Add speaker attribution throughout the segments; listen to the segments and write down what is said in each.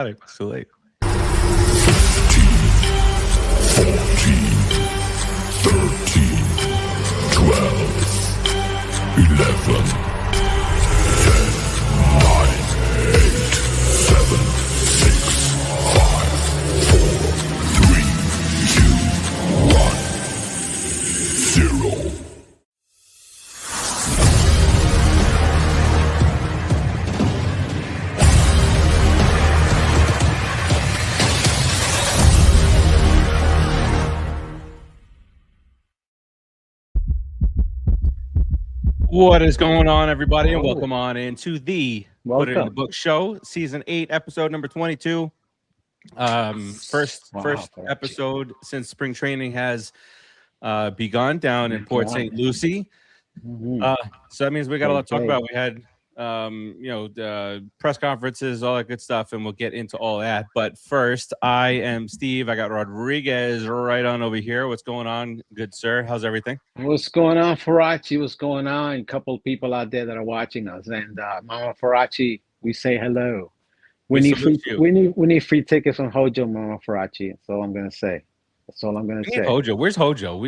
Speaker 1: It's too late.
Speaker 2: 14, 13, 12, 11, 10, 9, 8, 7, 6, 5, 4, 3, 2, 1, 0.
Speaker 1: What is going on, everybody, and welcome on into the Put It in the Book show, season 8, episode number 22. First episode since spring training has begun down in Port St. Lucie. So that means we got a lot to talk about. We had press conferences, all that good stuff, and we'll get into all that. But first, I am Steve. I got Rodriguez right on over here. What's going on, good sir? How's everything?
Speaker 3: What's going on, Farace? What's going on? A couple of people out there that are watching us. And Mama Farace, we say hello. We need free tickets from Hojo, Mama Farace. That's all I'm gonna say. That's all I'm gonna say.
Speaker 1: Hojo, where's Hojo?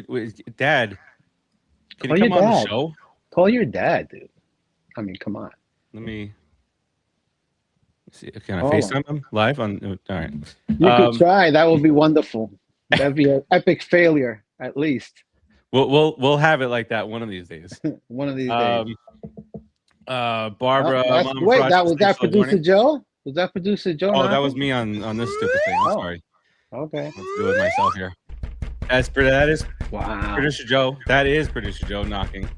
Speaker 1: Dad, can you come on the show?
Speaker 3: Call your dad, dude. I mean, come on.
Speaker 1: Let me see. Can I FaceTime him live on? All right.
Speaker 3: You could try. That would be wonderful. That'd be an epic failure, at least.
Speaker 1: We'll have it like that one of these days.
Speaker 3: One of these days.
Speaker 1: Barbara.
Speaker 3: Wait, was that producer Joe? Was that producer Joe?
Speaker 1: Oh, that was me on this stupid thing. I'm sorry.
Speaker 3: Okay.
Speaker 1: Let's do it myself here. That is producer Joe. That is producer Joe knocking.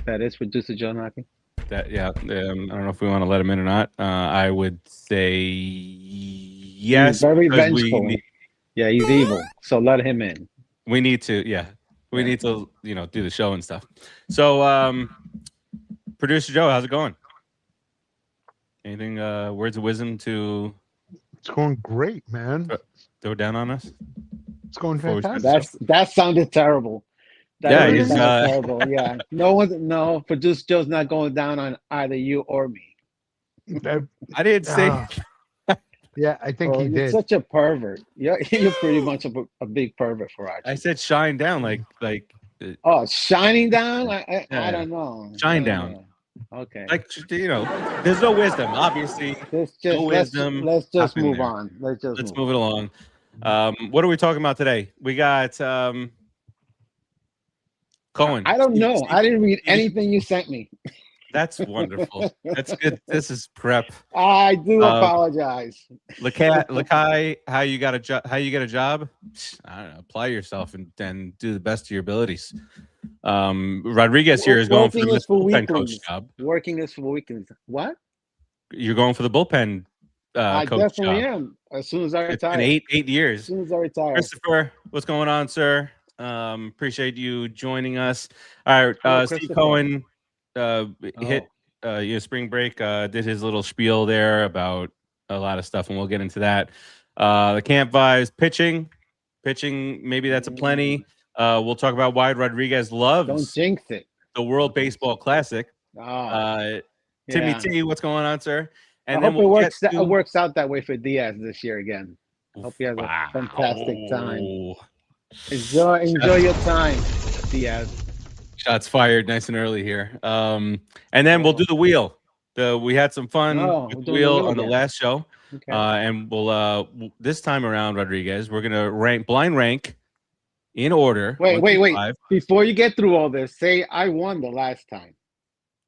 Speaker 3: That is producer Joe knocking.
Speaker 1: I don't know if we want to let him in or not. I would say yes.
Speaker 3: He's very vengeful. Yeah, he's evil. So let him in.
Speaker 1: We need to, we need to, do the show and stuff. So, producer Joe, how's it going? Anything? Words of wisdom to?
Speaker 4: It's going great, man.
Speaker 1: Throw down on us.
Speaker 4: It's going fantastic.
Speaker 3: That sounded terrible.
Speaker 1: He's
Speaker 3: terrible. Yeah, no, producer Joe's not going down on either you or me.
Speaker 1: I didn't say.
Speaker 4: Yeah, I think he did.
Speaker 3: You're such a pervert. You're pretty much a big pervert, for us.
Speaker 1: I said shine down, like.
Speaker 3: Oh, shining down? I don't know.
Speaker 1: Shine down.
Speaker 3: Okay.
Speaker 1: Like there's no wisdom, obviously. No wisdom.
Speaker 3: Let's just move on. Let's
Speaker 1: move it along. What are we talking about today? We got Cohen.
Speaker 3: I don't know. I didn't read anything you sent me.
Speaker 1: That's wonderful. That's good. This is prep.
Speaker 3: I do apologize.
Speaker 1: Lucie, how you get a job? I don't know. Apply yourself and do the best of your abilities. Rodriguez here is going for the bullpen coach job.
Speaker 3: Working is for weekends. What?
Speaker 1: You're going for the bullpen
Speaker 3: I
Speaker 1: coach
Speaker 3: definitely
Speaker 1: job.
Speaker 3: am. As soon as I retire.
Speaker 1: It's been 8 years.
Speaker 3: As soon as I retire.
Speaker 1: Christopher, what's going on, sir? Appreciate you joining us. All right, Steve Cohen hit spring break, did his little spiel there about a lot of stuff, and we'll get into that. The camp vibes, pitching, maybe that's a plenty. We'll talk about why Rodriguez loves
Speaker 3: Don't jinx it.
Speaker 1: The World Baseball Classic. Timmy T, what's going on, sir?
Speaker 3: And I hope it works out that way for Diaz this year again. I hope he has a fantastic time. Enjoy your time, Diaz.
Speaker 1: Shots fired nice and early here. And then we'll do the wheel. We had some fun with the wheel on the last show. Okay. And we'll this time around, Rodriguez, we're gonna blind rank in order.
Speaker 3: Wait. Before you get through all this, say I won the last time.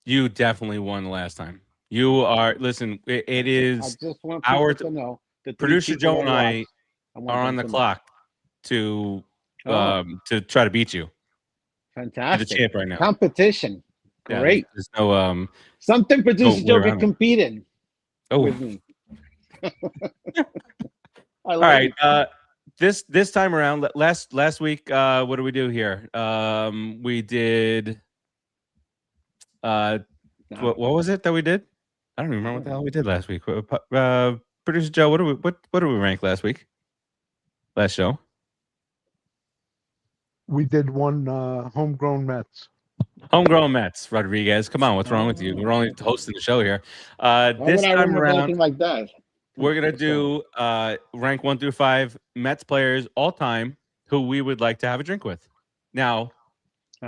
Speaker 1: You definitely won the last time. You are it is
Speaker 3: I just want
Speaker 1: our
Speaker 3: to know
Speaker 1: producer Joe and I are on the clock to try to beat you.
Speaker 3: Fantastic.
Speaker 1: The champ right now.
Speaker 3: Competition. Great.
Speaker 1: There's no
Speaker 3: something producer Joe can compete in with me.
Speaker 1: All right. This time around, last week, what did we do here? We did what was it that we did? I don't even remember what the hell we did last week. Producer Joe, what did we rank last week? Last show?
Speaker 4: We did one homegrown Mets.
Speaker 1: Homegrown Mets, Rodriguez. Come on, what's wrong with you? We're only hosting the show here. This time around,
Speaker 3: like that.
Speaker 1: we're gonna do rank 1 through 5 Mets players all time who we would like to have a drink with. Now,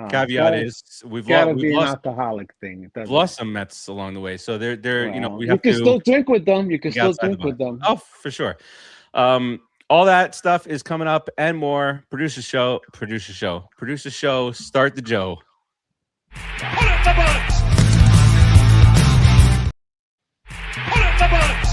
Speaker 1: caveat is we've lost
Speaker 3: alcoholic thing.
Speaker 1: We've lost some Mets along the way, so they're
Speaker 3: well,
Speaker 1: we
Speaker 3: you
Speaker 1: have
Speaker 3: can
Speaker 1: to
Speaker 3: still drink with them. You can still drink with them.
Speaker 1: Oh, for sure. All that stuff is coming up and more. Producer show. Start the Joe.
Speaker 2: Put up the buttons! Put up the buttons!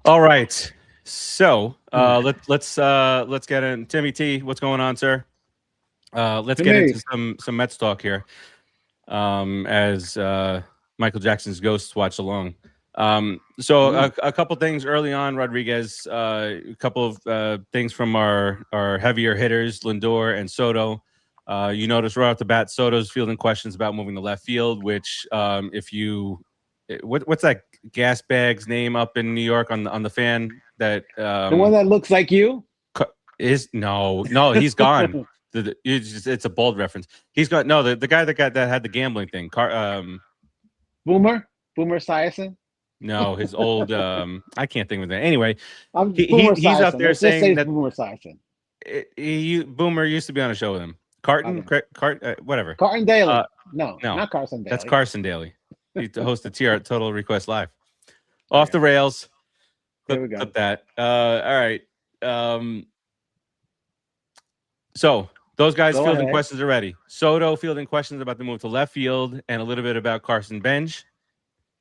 Speaker 1: All right. So let's get in. Timmy T, what's going on, sir? Let's get into some Mets talk here. As Michael Jackson's ghosts watch along. So a couple things early on, Rodriguez. A couple of things from our heavier hitters, Lindor and Soto. You notice right off the bat, Soto's fielding questions about moving to left field. Which, if you, what's that gas bag's name up in New York on the fan that
Speaker 3: the one that looks like you
Speaker 1: is no, he's gone. It's a bold reference. He's got the guy that had the gambling thing.
Speaker 3: Boomer Esiason.
Speaker 1: No, his old I can't think of that. Anyway,
Speaker 3: he's
Speaker 1: out there saying that
Speaker 3: Boomer Esiason.
Speaker 1: Boomer used to be on a show with him. Whatever.
Speaker 3: Carton Daly. No, not Carson Daly.
Speaker 1: That's Carson Daly. He hosted TR Total Request Live. Off the rails.
Speaker 3: There we go.
Speaker 1: Clip that. All right. So those guys fielding questions already. Soto fielding questions about the move to left field and a little bit about Carson Bench.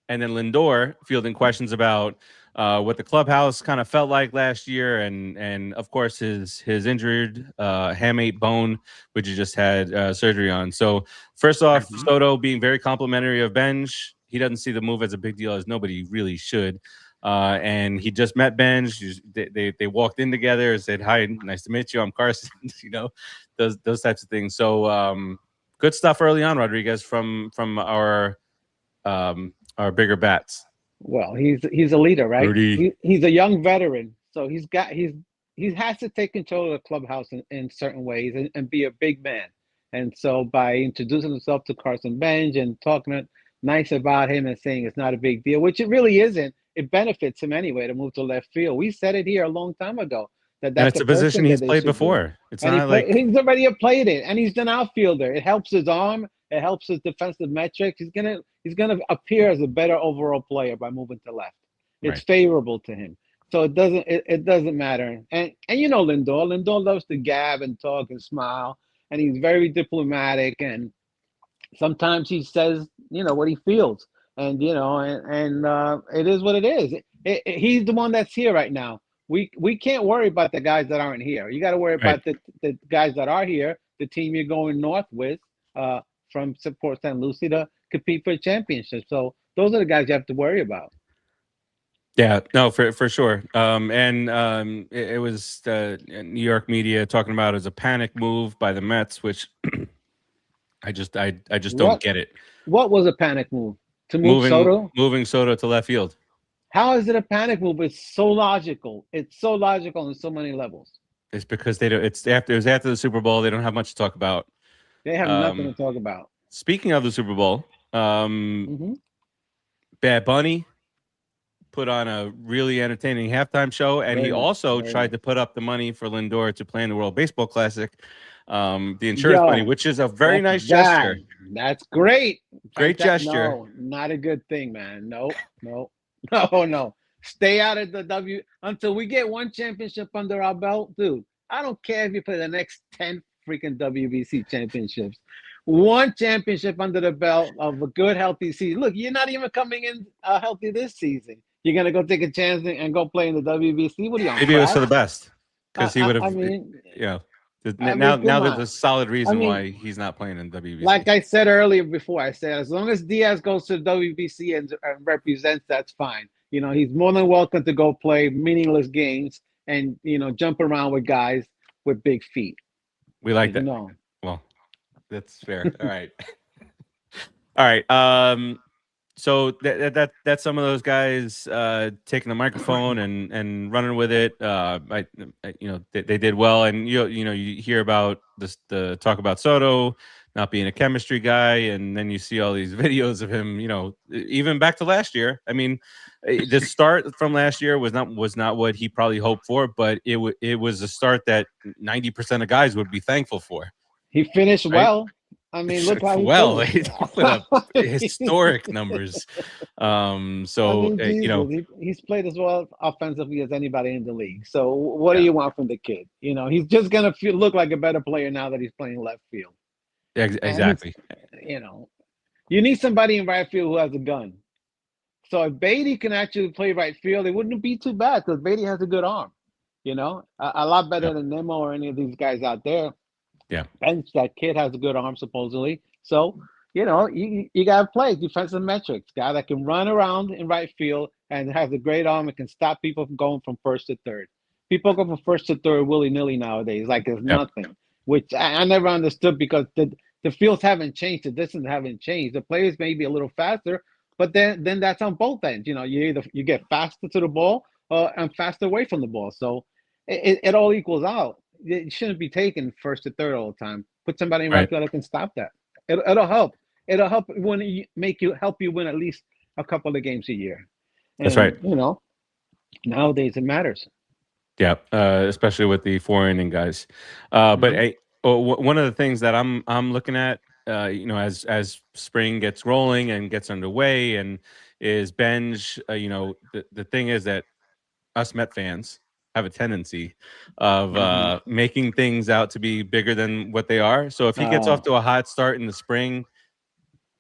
Speaker 1: And then Lindor fielding questions about what the clubhouse kind of felt like last year, and of course his injured hamate bone, which he just had surgery on. So first off, Soto being very complimentary of Benj. He doesn't see the move as a big deal, as nobody really should. And he just met Benj. They walked in together and said, "Hi, nice to meet you. I'm Carson." Those types of things. So good stuff early on, Rodriguez, from our bigger bats.
Speaker 3: Well, he's a leader, right? He's a young veteran, so he has to take control of the clubhouse in certain ways and be a big man. And so by introducing himself to Carson Bench and talking nice about him and saying it's not a big deal, which it really isn't, it benefits him anyway to move to left field. We said it here a long time ago that's
Speaker 1: a position he's played before. It's not like
Speaker 3: he's already played it, and he's an outfielder. It helps his arm. It helps his defensive metrics. He's gonna appear as a better overall player by moving to left. It's favorable to him. So it doesn't matter. And you know Lindor. Lindor loves to gab and talk and smile, and he's very diplomatic. And sometimes he says, what he feels, and it is what it is. He's the one that's here right now. We can't worry about the guys that aren't here. You got to worry about the guys that are here. The team you're going north with. From Port St. Lucie to compete for a championship. So those are the guys you have to worry about.
Speaker 1: Yeah, no, for sure. It was New York media talking about it as a panic move by the Mets, which I just don't get it.
Speaker 3: What was a panic move? To moving Soto
Speaker 1: to left field.
Speaker 3: How is it a panic move? It's so logical. It's so logical on so many levels.
Speaker 1: It's because it was after the Super Bowl. They don't have much to talk about.
Speaker 3: They have nothing to talk about.
Speaker 1: Speaking of the Super Bowl, Bad Bunny put on a really entertaining halftime show, and he also tried to put up the money for Lindor to play in the World Baseball Classic, the insurance money, which is a very nice gesture.
Speaker 3: That's great.
Speaker 1: Great gesture.
Speaker 3: No, not a good thing, man. No. Stay out of the until we get one championship under our belt, dude. I don't care if you play the next 10 freaking WBC championships. One championship under the belt of a good, healthy season. Look, you're not even coming in healthy this season. You're going to go take a chance and go play in the WBC? What are you on?
Speaker 1: Maybe it was for the best. Because he would have, Now there's a solid reason why he's not playing in WBC.
Speaker 3: Like I said earlier before, I said as long as Diaz goes to WBC and represents, that's fine. You know, he's more than welcome to go play meaningless games and, you know, jump around with guys with big feet.
Speaker 1: We like that.
Speaker 3: No.
Speaker 1: Well, that's fair. All right. All right. So that's some of those guys taking the microphone and running with it. They did well, and you hear about the talk about Soto not being a chemistry guy, and then you see all these videos of him. Even back to last year. I mean, the start from last year was not what he probably hoped for, but it was a start that 90% of guys would be thankful for.
Speaker 3: He finished well. I mean, look how
Speaker 1: he put up historic numbers.
Speaker 3: He's played as well offensively as anybody in the league. So what do you want from the kid? He's just gonna look like a better player now that he's playing left field.
Speaker 1: Exactly.
Speaker 3: You need somebody in right field who has a gun. So if Beatty can actually play right field, it wouldn't be too bad because Beatty has a good arm. A lot better than Nemo or any of these guys out there.
Speaker 1: Yeah,
Speaker 3: and that kid has a good arm supposedly. So you got to play defensive metrics. Guy that can run around in right field and has a great arm and can stop people from going from first to third. People go from first to third willy nilly nowadays, like it's nothing. Which I never understood because the fields haven't changed, the distance haven't changed. The players may be a little faster, but then that's on both ends. You get faster to the ball and faster away from the ball. So it all equals out. It shouldn't be taken first to third all the time. Put somebody in right field that can stop that. It'll help. It'll help help you win at least a couple of games a year. And,
Speaker 1: that's right.
Speaker 3: Nowadays it matters.
Speaker 1: Yeah, especially with the 4-inning guys. But one of the things that I'm looking at, as spring gets rolling and gets underway, and is Benj. The thing is that us Met fans have a tendency of making things out to be bigger than what they are. So if he gets off to a hot start in the spring,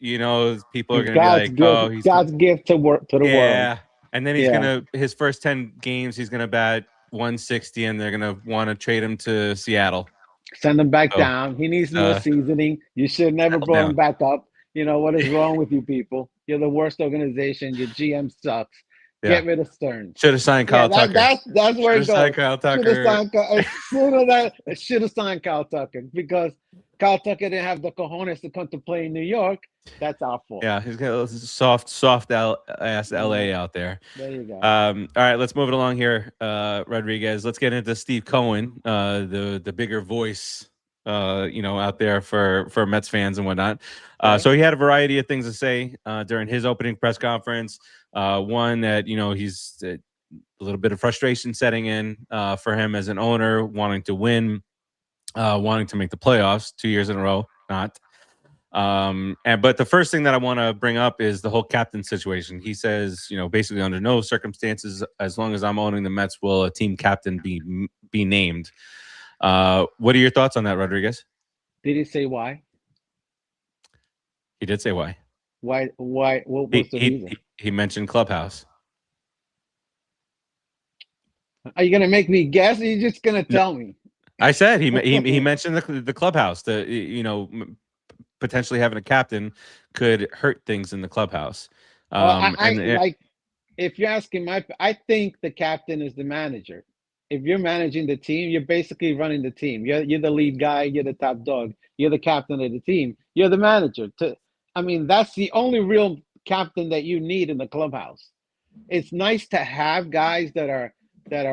Speaker 1: people are going to be like, "Oh, he's
Speaker 3: God's gift to the world."
Speaker 1: Yeah, and then he's his first 10 games, he's going to bat 160, and they're going to want to trade him to Seattle.
Speaker 3: Send him back down. He needs more seasoning. You should never bring him back up. What is wrong with you people? You're the worst organization. Your GM sucks. Yeah. Get rid of Stern.
Speaker 1: Should have signed Kyle Tucker.
Speaker 3: That's where it goes.
Speaker 1: Signed Kyle Tucker.
Speaker 3: Should have signed Kyle Tucker because Kyle Tucker didn't have the cojones to come to play in New York. That's our fault.
Speaker 1: Yeah, he's got a soft ass LA out there.
Speaker 3: There you go.
Speaker 1: All right, let's move it along here, Rodriguez. Let's get into Steve Cohen, the bigger voice, out there for Mets fans and whatnot. So he had a variety of things to say during his opening press conference. One that he's a little bit of frustration setting in for him as an owner, wanting to win, wanting to make the playoffs 2 years in a row, not. But the first thing that I want to bring up is the whole captain situation. He says, basically under no circumstances, as long as I'm owning the Mets, will a team captain be named. What are your thoughts on that, Rodriguez?
Speaker 3: Did he say why?
Speaker 1: He did say why.
Speaker 3: Why? What was the reason?
Speaker 1: He mentioned clubhouse.
Speaker 3: Are you gonna make me guess? Or are you just gonna tell me?
Speaker 1: I said he mentioned the clubhouse. Potentially having a captain could hurt things in the clubhouse.
Speaker 3: If you're asking I think the captain is the manager. If you're managing the team, you're basically running the team. You're the lead guy. You're the top dog. You're the captain of the team. You're the manager. That's the only real captain that you need in the clubhouse. It's nice to have guys that are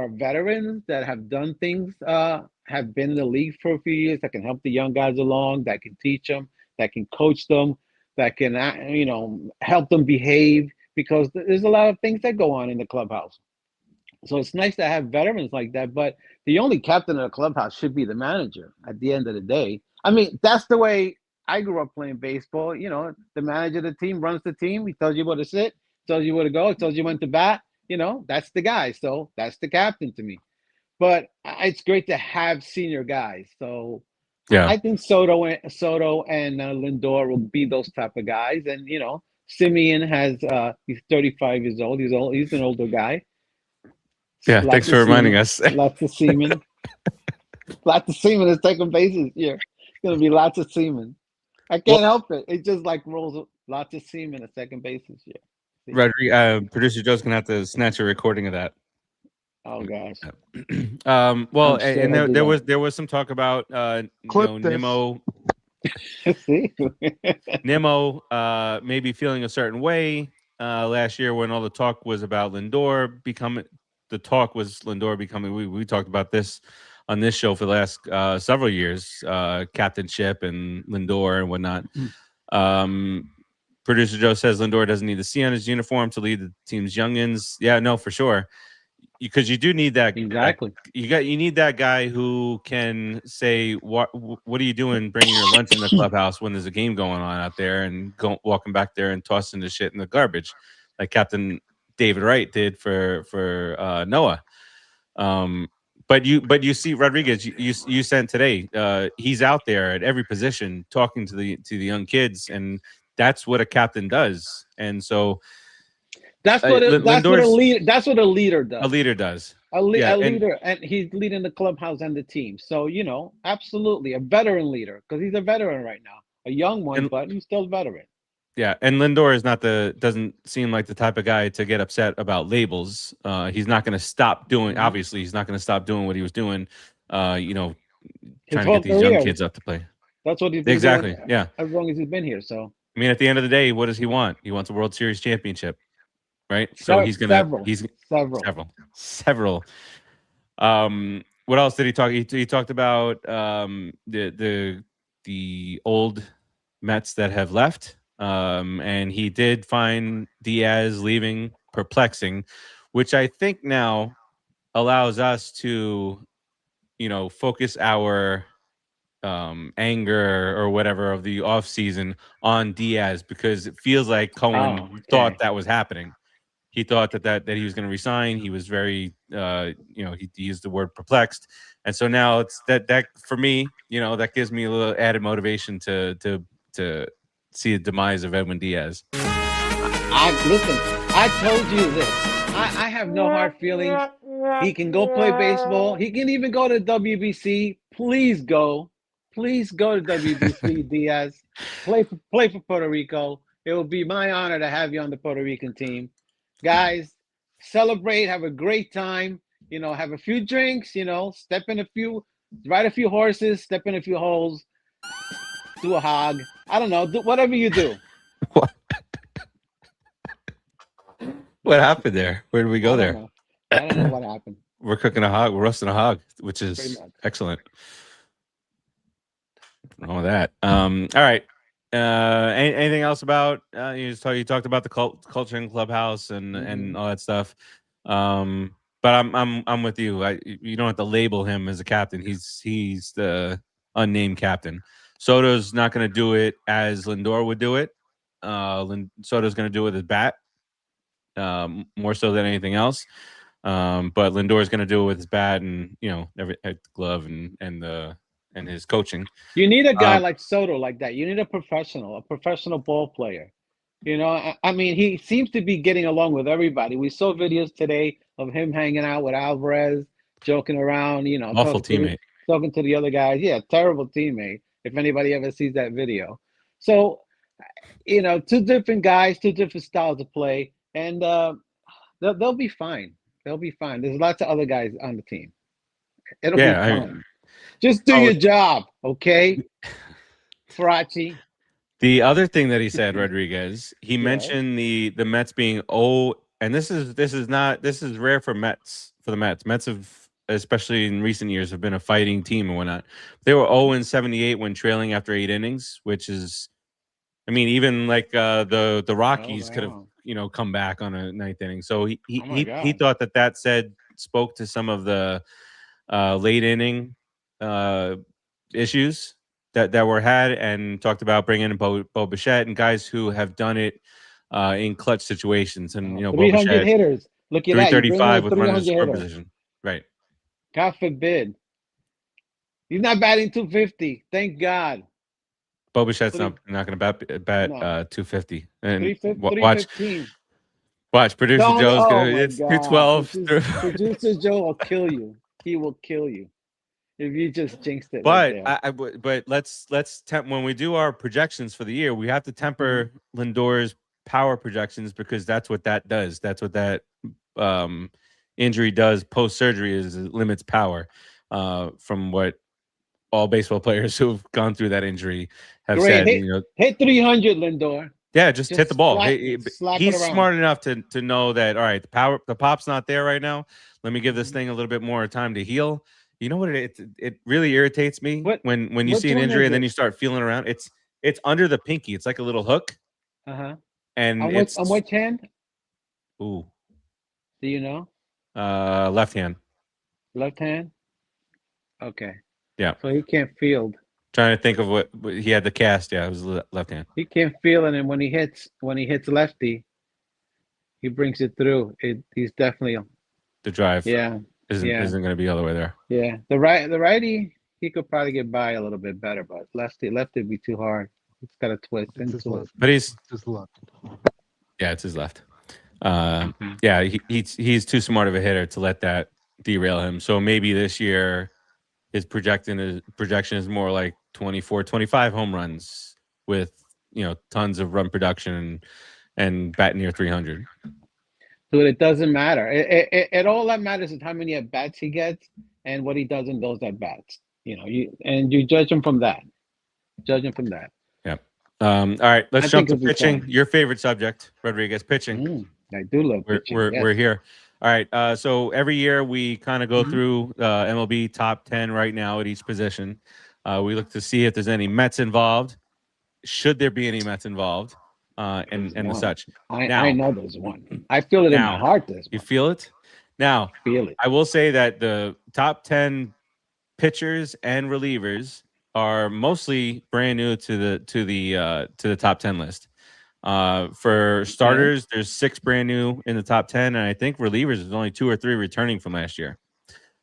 Speaker 3: veterans, that have done things, have been in the league for a few years, that can help the young guys along, that can teach them, that can coach them, that can help them behave, because there's a lot of things that go on in the clubhouse. So it's nice to have veterans like that, but the only captain of the clubhouse should be the manager at the end of the day. That's the way I grew up playing baseball. The manager of the team runs the team. He tells you where to sit, tells you where to go, tells you when to bat. That's the guy. So that's the captain to me. But it's great to have senior guys. So yeah, I think Soto and Lindor will be those type of guys. And Simeon he's 35 years old. He's an older guy.
Speaker 1: Yeah, thanks for reminding us.
Speaker 3: Lots of semen. Lots of semen at second base this year. Gonna be lots of semen. I can't help it. It just like rolls lots of semen at second base this year.
Speaker 1: Producer Joe's gonna have to snatch a recording of that.
Speaker 3: Oh gosh.
Speaker 1: Well, and there was some talk about Nimmo. Nimmo maybe feeling a certain way last year when all the talk was about Lindor becoming. The talk was Lindor becoming. We talked about this on this show for the last several years, captainship and Lindor and whatnot. Producer Joe says Lindor doesn't need the C on his uniform to lead the team's youngins. Yeah, no, for sure. Because you do need that.
Speaker 3: Exactly.
Speaker 1: You need that guy who can say, what are you doing bringing your lunch in the clubhouse when there's a game going on out there and walking back there and tossing the shit in the garbage like Captain David Wright did for Noah. But you see Rodriguez, you sent today. He's out there at every position talking to the young kids, and that's what a captain does. And so
Speaker 3: that's what a leader does.
Speaker 1: A leader does.
Speaker 3: A leader, and he's leading the clubhouse and the team. So absolutely a veteran leader because he's a veteran right now, a young one, but he's still a veteran.
Speaker 1: Yeah, and Lindor is doesn't seem like the type of guy to get upset about labels. He's not going to stop doing. Obviously, he's not going to stop doing what he was doing. Trying to get these young kids up to play.
Speaker 3: That's what he's been
Speaker 1: exactly.
Speaker 3: doing
Speaker 1: yeah,
Speaker 3: as long as he's been here. So
Speaker 1: I mean, at the end of the day, what does he want? He wants a World Series championship, right? So he's gonna several. What else did he talk? He talked about the old Mets that have left. And he did find Diaz leaving perplexing, which I think now allows us to, focus our anger or whatever of the offseason on Diaz because it feels like Cohen thought that was happening. He thought that he was going to resign. He was very, he used the word perplexed, and so now it's that for me, that gives me a little added motivation to see the demise of Edwin Díaz.
Speaker 3: I told you this. I have no hard feelings. He can go play baseball. He can even go to WBC. Please go to WBC, Diaz. Play for Puerto Rico. It will be my honor to have you on the Puerto Rican team. Guys, celebrate, have a great time. Have a few drinks, ride a few horses, step in a few holes, do a hog. I don't know. Whatever you do.
Speaker 1: What happened there? Where did we go there?
Speaker 3: I don't know what happened.
Speaker 1: We're cooking a hog. We're roasting a hog, which is excellent. All that. All right. Anything else about you talked about the culture in clubhouse and all that stuff. But I'm with you. You don't have to label him as a captain. He's the unnamed captain. Soto's not going to do it as Lindor would do it. Soto's going to do it with his bat, more so than anything else. But Lindor's going to do it with his bat and every glove and his coaching.
Speaker 3: You need a guy like Soto like that. You need a professional ball player. I mean, he seems to be getting along with everybody. We saw videos today of him hanging out with Alvarez, joking around.
Speaker 1: Awful teammate.
Speaker 3: Talking to the other guys. Yeah, terrible teammate. If anybody ever sees that video. So, two different guys, two different styles of play, and they'll be fine. They'll be fine. There's lots of other guys on the team. It'll be fun. Just do your job, okay? Farace.
Speaker 1: The other thing that he said, Rodriguez, he mentioned the Mets being and this is rare for the Mets. Mets have, especially in recent years, have been a fighting team and whatnot. They were 0-78 when trailing after 8 innings, which is, I mean, even like the Rockies could have come back on a 9th inning. So he thought that spoke to some of the late inning issues that were had, and talked about bringing in Bo Bichette and guys who have done it in clutch situations. And
Speaker 3: 300 hitters. Look at that.
Speaker 1: 335 with runners in score position. Right.
Speaker 3: God forbid. He's not batting 250. Thank God.
Speaker 1: Bo Bichette's not going to bat 250. And watch. Producer Joe's going to. It's 212.
Speaker 3: Producer Joe will kill you. He will kill you. If you just jinxed it.
Speaker 1: But
Speaker 3: right
Speaker 1: but let's when we do our projections for the year, we have to temper Lindor's power projections because that's what that does. That's what that injury does post surgery is it limits power. From what all baseball players who've gone through that injury have said,
Speaker 3: hit 300, Lindor.
Speaker 1: Yeah, just hit the ball.
Speaker 3: Slap
Speaker 1: He's
Speaker 3: it around.
Speaker 1: smart enough to know that. All right, the pop's not there right now. Let me give this thing a little bit more time to heal. You know what? It really irritates me when you see an injury and then you start feeling around. It's under the pinky. It's like a little hook. And
Speaker 3: on which hand?
Speaker 1: Ooh.
Speaker 3: Do you know?
Speaker 1: Left hand.
Speaker 3: Left hand. Okay.
Speaker 1: Yeah.
Speaker 3: So he can't field.
Speaker 1: Trying to think of what he had the cast. Yeah, it was left hand.
Speaker 3: He can't feel it, and when he hits lefty, he brings it through. He's definitely
Speaker 1: the drive.
Speaker 3: Yeah.
Speaker 1: Isn't going to be all the way there.
Speaker 3: Yeah. The righty, he could probably get by a little bit better, but lefty would be too hard. It's got a twist into it.
Speaker 1: But he's
Speaker 4: his left.
Speaker 1: Yeah, it's his left. Yeah, he's too smart of a hitter to let that derail him. So maybe this year his projection is more like 24, 25 home runs with tons of run production and batting near 300.
Speaker 3: So it doesn't matter. It all that matters is how many at bats he gets and what he does in those at bats. You judge him from that.
Speaker 1: Yeah. All right, let's jump to pitching. Your favorite subject, Rodriguez, pitching.
Speaker 3: I do love pitching.
Speaker 1: We're here. All right. So every year we kind of go through MLB top 10 right now at each position. We look to see if there's any Mets involved. Should there be any Mets involved? And such.
Speaker 3: I know there's one. I feel it in my heart.
Speaker 1: You feel it? Now,
Speaker 3: feel it.
Speaker 1: I will say that the top 10 pitchers and relievers are mostly brand new to the top 10 list. For starters, there's 6 brand new in the top 10, and I think relievers there's only 2 or 3 returning from last year.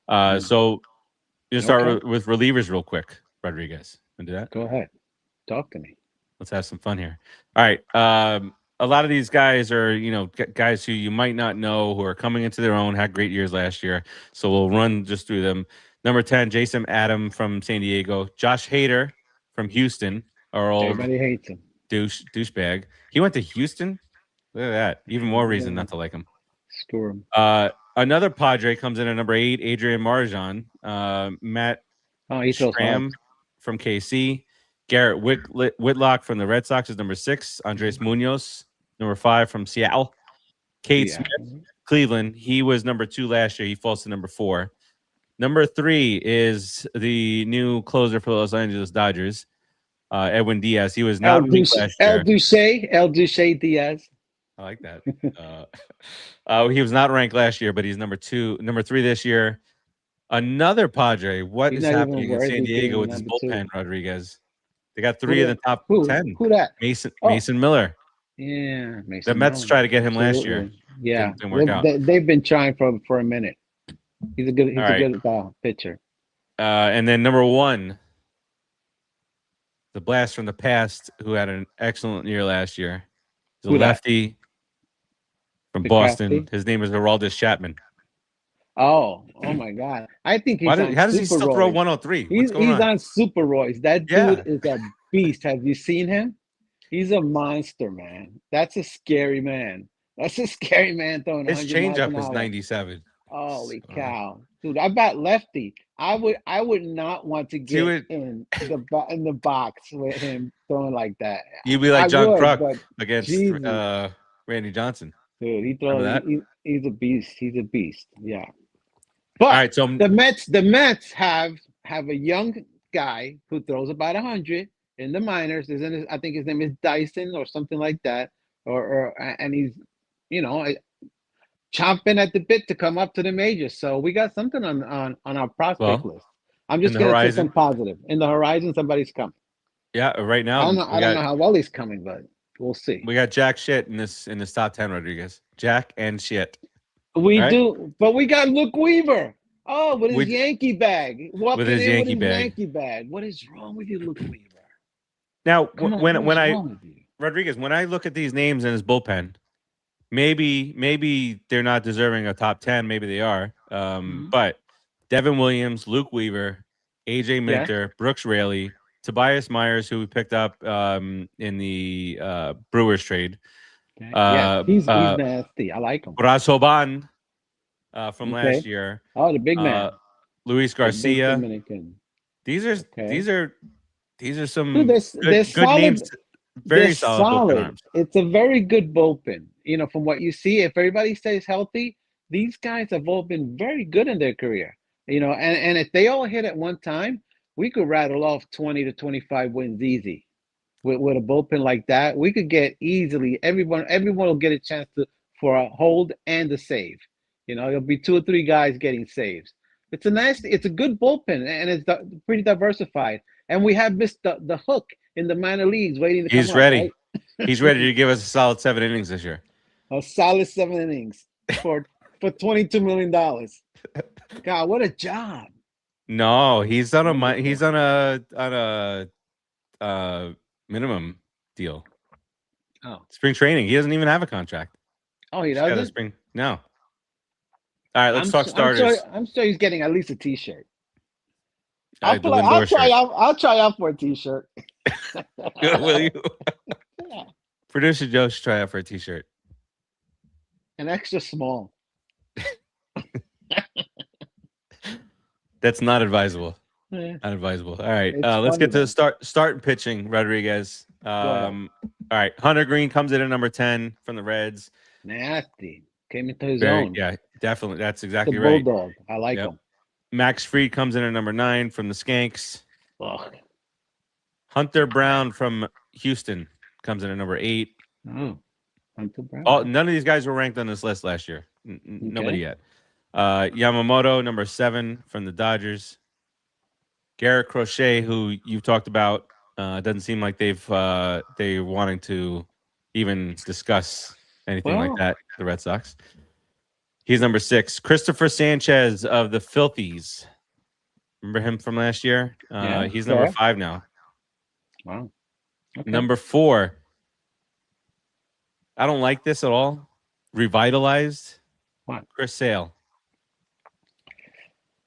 Speaker 1: So you start with relievers real quick, Rodriguez. Want to do that?
Speaker 3: Go ahead. Talk to me.
Speaker 1: Let's have some fun here. All right. A lot of these guys are, guys who you might not know who are coming into their own, had great years last year. So we'll run just through them. Number 10, Jason Adam from San Diego. Josh Hader from Houston. Our old
Speaker 3: everybody hates him.
Speaker 1: Douchebag. He went to Houston. Look at that. Even more reason not to like him.
Speaker 3: Screw him.
Speaker 1: Another Padre comes in at number 8, Adrian Marjan. Matt Stram from KC. Garrett Whitlock from the Red Sox is number 6. Andres Munoz, number 5 from Seattle. Cade Smith, Cleveland. He was number 2 last year. He falls to number 4. Number 3 is the new closer for the Los Angeles Dodgers, Edwin Díaz. He was not ranked last year.
Speaker 3: El Duce Diaz.
Speaker 1: I like that. He was not ranked last year, but he's number 3 this year. Another Padre. What is happening in San Diego with this bullpen, Rodriguez? They got 3 in the top 10.
Speaker 3: Who that?
Speaker 1: Mason Miller.
Speaker 3: Yeah, Mason.
Speaker 1: The Mets tried to get him last year.
Speaker 3: Yeah,
Speaker 1: didn't work out.
Speaker 3: They've been trying for a minute. He's a good pitcher.
Speaker 1: And then number 1, the blast from the past, who had an excellent year last year. He's a lefty from Boston. His name is Aroldis Chapman.
Speaker 3: Oh my God! I think he's on
Speaker 1: how does he still throw 103?
Speaker 3: He's on steroids. That dude is a beast. Have you seen him? He's a monster, man. That's a scary man. Throwing.
Speaker 1: His changeup is 97.
Speaker 3: Holy cow, dude! I bet lefty. I would not want to get in the box with him throwing like that.
Speaker 1: You'd be like John Kruk against Randy Johnson.
Speaker 3: Dude, he throws. He's a beast. He's a beast. Yeah. But all right, so the Mets have a young guy who throws about 100 in the minors. I think his name is Dyson or something like that. And he's, chomping at the bit to come up to the majors. So we got something on our prospect list. I'm just going to say some positive. In the horizon, somebody's coming.
Speaker 1: Yeah, right now.
Speaker 3: I don't know how well he's coming, but we'll see.
Speaker 1: We got Jack Shit in this top 10, Rodriguez. Jack and Shit.
Speaker 3: We do, but we got Luke Weaver. Oh, with his Yankee bag. With his Yankee bag. What is wrong with you, Luke Weaver?
Speaker 1: Now, Rodriguez, when I look at these names in his bullpen, maybe they're not deserving a top 10. Maybe they are. But Devin Williams, Luke Weaver, AJ Minter, Brooks Raley, Tobias Myers, who we picked up in the Brewers trade.
Speaker 3: Yeah, he's nasty. I like him.
Speaker 1: Brazoban from last year.
Speaker 3: Oh, the big man.
Speaker 1: Luis Garcia. These are some
Speaker 3: Dude, they're
Speaker 1: good names. Very solid bullpen arms.
Speaker 3: It's a very good bullpen. You know, from what you see, if everybody stays healthy, these guys have all been very good in their career. You know, and if they all hit at one time, we could rattle off 20 to 25 wins easy. With a bullpen like that, we could get easily everyone will get a chance for a hold and a save. You know, there'll be 2 or 3 guys getting saves. It's a good bullpen, and it's pretty diversified. And we have the hook in the minor leagues waiting to come up.
Speaker 1: He's ready.
Speaker 3: Right?
Speaker 1: He's ready to give us a solid 7 innings this year.
Speaker 3: A solid 7 innings for $22 million. God, what a job!
Speaker 1: No, he's on a minimum deal.
Speaker 3: Oh,
Speaker 1: spring training. He doesn't even have a contract.
Speaker 3: Oh, he doesn't.
Speaker 1: No. All right, let's talk starters.
Speaker 3: I'm sure he's getting at least a T-shirt.
Speaker 1: I'll
Speaker 3: try out for a T-shirt.
Speaker 1: Will you?
Speaker 3: Yeah.
Speaker 1: Producer Joe should try out for a T-shirt.
Speaker 3: An extra small.
Speaker 1: That's not advisable.
Speaker 3: Yeah.
Speaker 1: Not advisable. All right, let's get to the start pitching. Rodriguez. All right, Hunter Green comes in at number 10 from the Reds.
Speaker 3: Nasty. Came into his own.
Speaker 1: Yeah, definitely. That's exactly
Speaker 3: the
Speaker 1: right.
Speaker 3: Bulldog. I like him.
Speaker 1: Max Fried comes in at number 9 from the Skanks.
Speaker 3: Ugh.
Speaker 1: Hunter Brown from Houston comes in at number 8.
Speaker 3: Oh, Hunter Brown.
Speaker 1: None of these guys were ranked on this list last year. Nobody yet. Yamamoto, number 7 from the Dodgers. Garrett Crochet, who you've talked about, doesn't seem like they're wanting to even discuss anything like that. The Red Sox. He's number 6. Christopher Sanchez of the Filthies. Remember him from last year? He's number 5 now.
Speaker 3: Wow. Okay.
Speaker 1: Number 4. I don't like this at all. Revitalized.
Speaker 3: What?
Speaker 1: Chris Sale.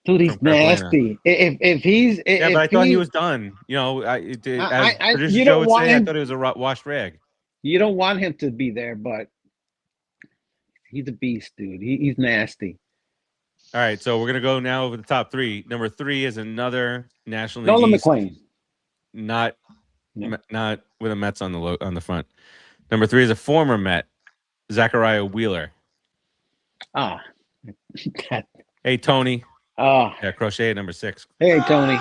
Speaker 3: Dude, he's nasty. If he's
Speaker 1: but I thought he was done. You know, as producer Joe would say, I thought he was a washed rag.
Speaker 3: You don't want him to be there, but he's a beast, dude. He's nasty.
Speaker 1: All right, so we're gonna go now over the top 3. Number 3 is another National League
Speaker 3: Nolan
Speaker 1: East,
Speaker 3: McLean.
Speaker 1: Not with a Mets on the front. Number 3 is a former Met, Zachariah Wheeler. Hey Tony. Yeah, Crochet at number 6.
Speaker 3: Hey Tony.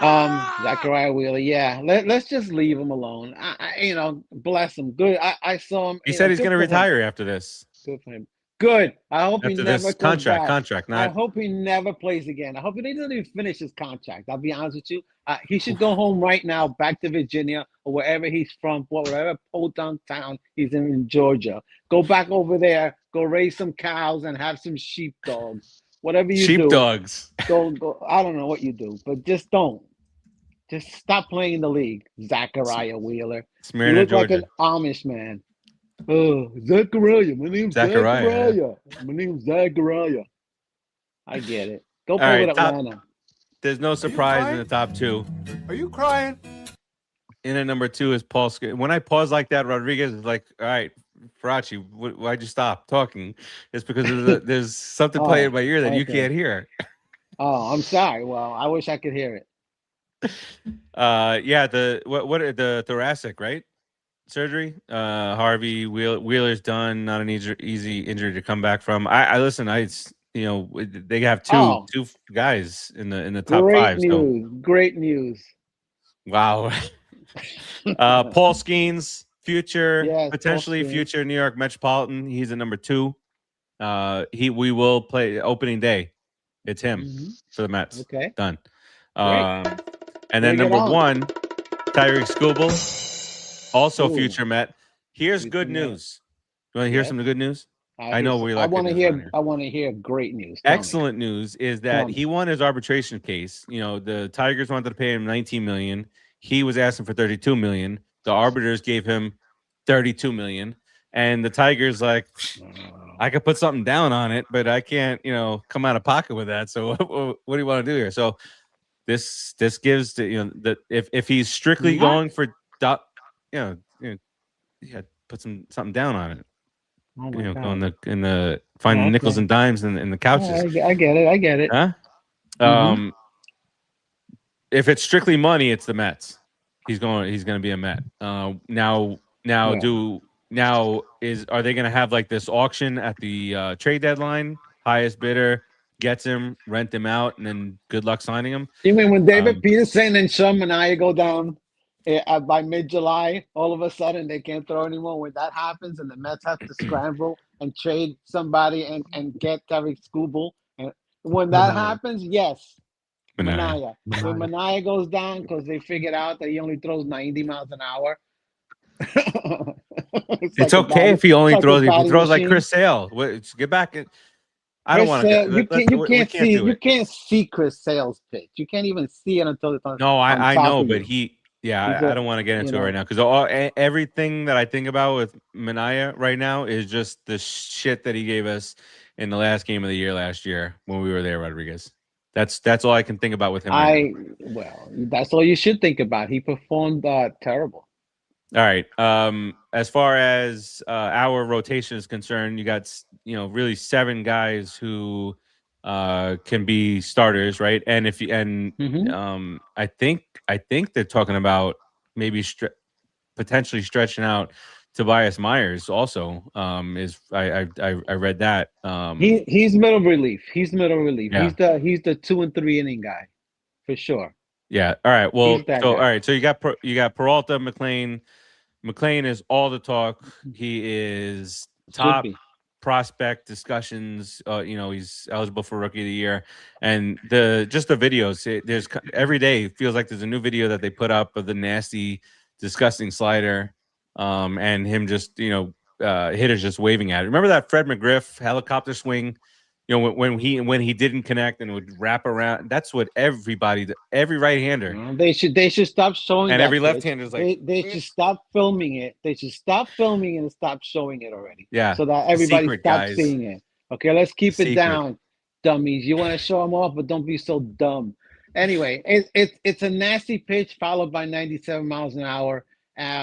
Speaker 3: Zachariah Wheeler. Yeah, let's just leave him alone. I bless him. Good. I saw him.
Speaker 1: He said he's gonna retire after this.
Speaker 3: Good for him. Good. I hope he never comes back.
Speaker 1: Contract.
Speaker 3: I hope he never plays again. I hope he doesn't even finish his contract. I'll be honest with you. He should go home right now, back to Virginia or wherever he's from, whatever podunk town he's in Georgia. Go back over there. Go raise some cows and have some sheepdogs. Whatever you do.
Speaker 1: Sheepdogs.
Speaker 3: Go. I don't know what you do, but just don't. Just stop playing in the league, Zachariah Wheeler.
Speaker 1: You
Speaker 3: look
Speaker 1: Georgia.
Speaker 3: like an Amish man. Oh, Zachariah. My name's Zachariah. My name's Zachariah. I get it. Go play with Atlanta.
Speaker 1: There's no surprise in the top 2.
Speaker 2: Are you crying?
Speaker 1: In at number 2 is Paul. When I pause like that, Rodriguez is like, all right, Farace, why'd you stop talking? It's because there's something playing in my ear that you can't hear.
Speaker 3: Oh, I'm sorry. Well, I wish I could hear it.
Speaker 1: The thoracic, right? Surgery. Harvey Wheeler's done. Not an easy injury to come back from. I listen. They have two guys in the top 5.
Speaker 3: Great news.
Speaker 1: Wow. Paul Skeens, potentially future New York Metropolitan. He's at number 2. We will play opening day. It's him for the Mets.
Speaker 3: Okay.
Speaker 1: Done. And then number 1, Tyrese Skubal, also future Met. Here's good news. You want to hear some good news? I know we like.
Speaker 3: I want to hear great news.
Speaker 1: Excellent news is that he won his arbitration case. You know, the Tigers wanted to pay him $19 million. He was asking for $32 million. The arbiters gave him $32 million, and the Tigers like, I could put something down on it, but I can't, come out of pocket with that. So what do you want to do here? So this gives that if he's strictly going for put something down on it.
Speaker 3: Oh my God.
Speaker 1: in the finding nickels and dimes in the couches.
Speaker 3: I get it.
Speaker 1: Huh? If it's strictly money, it's the Mets. He's going to be a Met. Now are they going to have like this auction at the trade deadline? Highest bidder gets him, rent him out, and then good luck signing him.
Speaker 3: You mean when David Peterson and Sean Manaea go down by mid-July, all of a sudden they can't throw anymore? When that happens and the Mets have to scramble and trade somebody and get Tarik Skubal, and when that happens, yes. Manaea. When Manaea goes down because they figured out that he only throws 90 miles an hour.
Speaker 1: It's okay if he only throws. If he throws like Chris Sale, get back. I don't want to.
Speaker 3: You can't see Chris Sale's pitch. You can't even see it until it's on.
Speaker 1: No, I know, but I don't want to get into it right now because everything that I think about with Manaea right now is just the shit that he gave us in the last game of the year last year when we were there, Rodriguez. That's all I can think about with him.
Speaker 3: Well, that's all you should think about. He performed terrible.
Speaker 1: All right. As far as our rotation is concerned, you got really 7 guys who can be starters, right? And I think they're talking about maybe potentially stretching out Tobias Myers also. I read that.
Speaker 3: He's middle relief.
Speaker 1: Yeah.
Speaker 3: He's the 2 and 3 inning guy for sure.
Speaker 1: Yeah. All right. Well, all right. So you got Peralta, McLean. McLean is all the talk. He is top prospect discussions. He's eligible for Rookie of the Year, and the videos. There's every day feels like there's a new video that they put up of the nasty, disgusting slider, and him just hitters just waving at it. Remember that Fred McGriff helicopter swing? When he didn't connect and would wrap around. That's what every right-hander.
Speaker 3: They should stop showing.
Speaker 1: And every left-hander is like
Speaker 3: they should stop filming it. They should stop filming and stop showing it already.
Speaker 1: Yeah.
Speaker 3: So that everybody stops seeing it. Okay, let's keep it down, dummies. You want to show them off, but don't be so dumb. Anyway, it's a nasty pitch followed by 97 miles an hour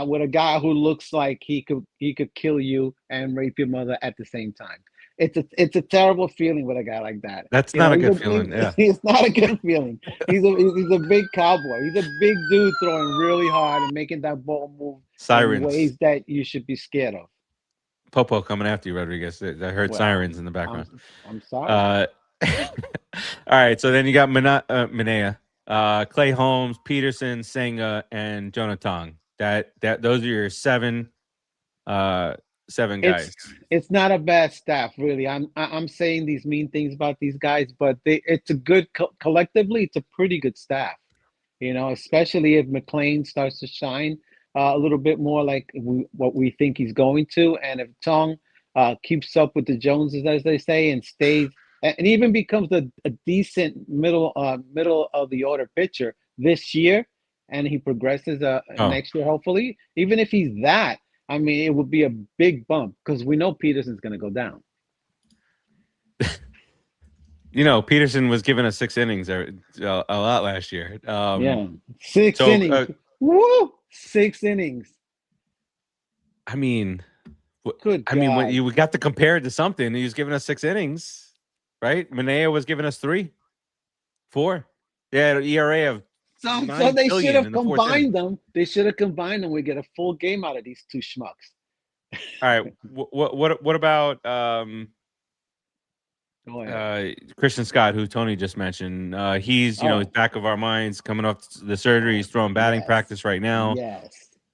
Speaker 3: with a guy who looks like he could kill you and rape your mother at the same time. It's a terrible feeling with a guy like that.
Speaker 1: That's not a good feeling. Yeah,
Speaker 3: it's not a good feeling. He's a big cowboy. He's a big dude throwing really hard and making that ball move in ways that you should be scared of.
Speaker 1: Popo coming after you, Rodriguez. I heard sirens in the background.
Speaker 3: I'm sorry.
Speaker 1: All right, so then you got Manaea, Clay Holmes, Peterson, Senga, and Jonathan. Those are your 7 guys.
Speaker 3: It's not a bad staff, really. I'm saying these mean things about these guys, but it's a good collectively. It's a pretty good staff, especially if McLean starts to shine a little bit more like what we think he's going to, and if Tong keeps up with the Joneses, as they say, and stays and even becomes a decent middle of the order pitcher this year, and he progresses next year, hopefully. Even if he's that. I mean, it would be a big bump because we know Peterson's going to go down.
Speaker 1: Peterson was giving us 6 innings a lot last year.
Speaker 3: 6 innings. Woo! 6 innings.
Speaker 1: I mean,
Speaker 3: good.
Speaker 1: When you got to compare it to something. He was giving us 6 innings, right? Manaea was giving us 3, 4. Yeah, ERA of.
Speaker 3: So they should have combined them. They should have combined them. We get a full game out of these 2 schmucks.
Speaker 1: All right. What about Christian Scott, who Tony just mentioned? He's back of our minds, coming off the surgery. He's throwing batting practice right now.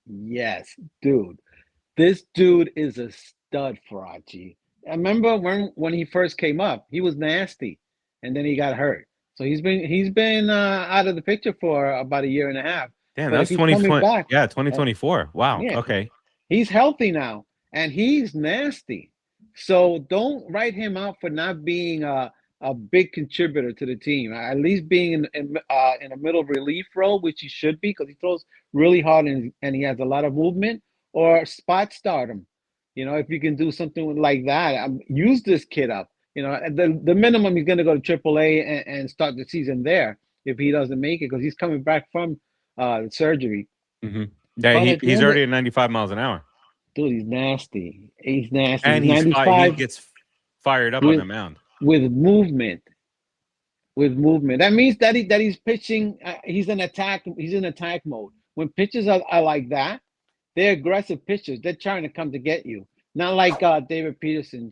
Speaker 3: Yes, dude. This dude is a stud, Farace. I remember when he first came up, he was nasty, and then he got hurt. So he's been out of the picture for about 1.5 years.
Speaker 1: Damn, that's 2020. Yeah, 2024. Wow.
Speaker 3: Yeah,
Speaker 1: okay.
Speaker 3: He's healthy now, and he's nasty. So don't write him out for not being a big contributor to the team. At least being in a middle relief role, which he should be, because he throws really hard and he has a lot of movement. Or spot start him. If you can do something like that, use this kid up. The minimum he's going to go to AAA and start the season there. if he doesn't make it because he's coming back from surgery.
Speaker 1: Mm-hmm. Yeah, he's already at 95 miles an hour.
Speaker 3: Dude, he's nasty. He's nasty.
Speaker 1: And
Speaker 3: he's 95.
Speaker 1: He gets fired up on the mound
Speaker 3: with movement. With movement, that means that he's pitching. He's in attack. He's in attack mode. When pitchers are like that, they're aggressive pitchers. They're trying to come to get you. Not like David Peterson,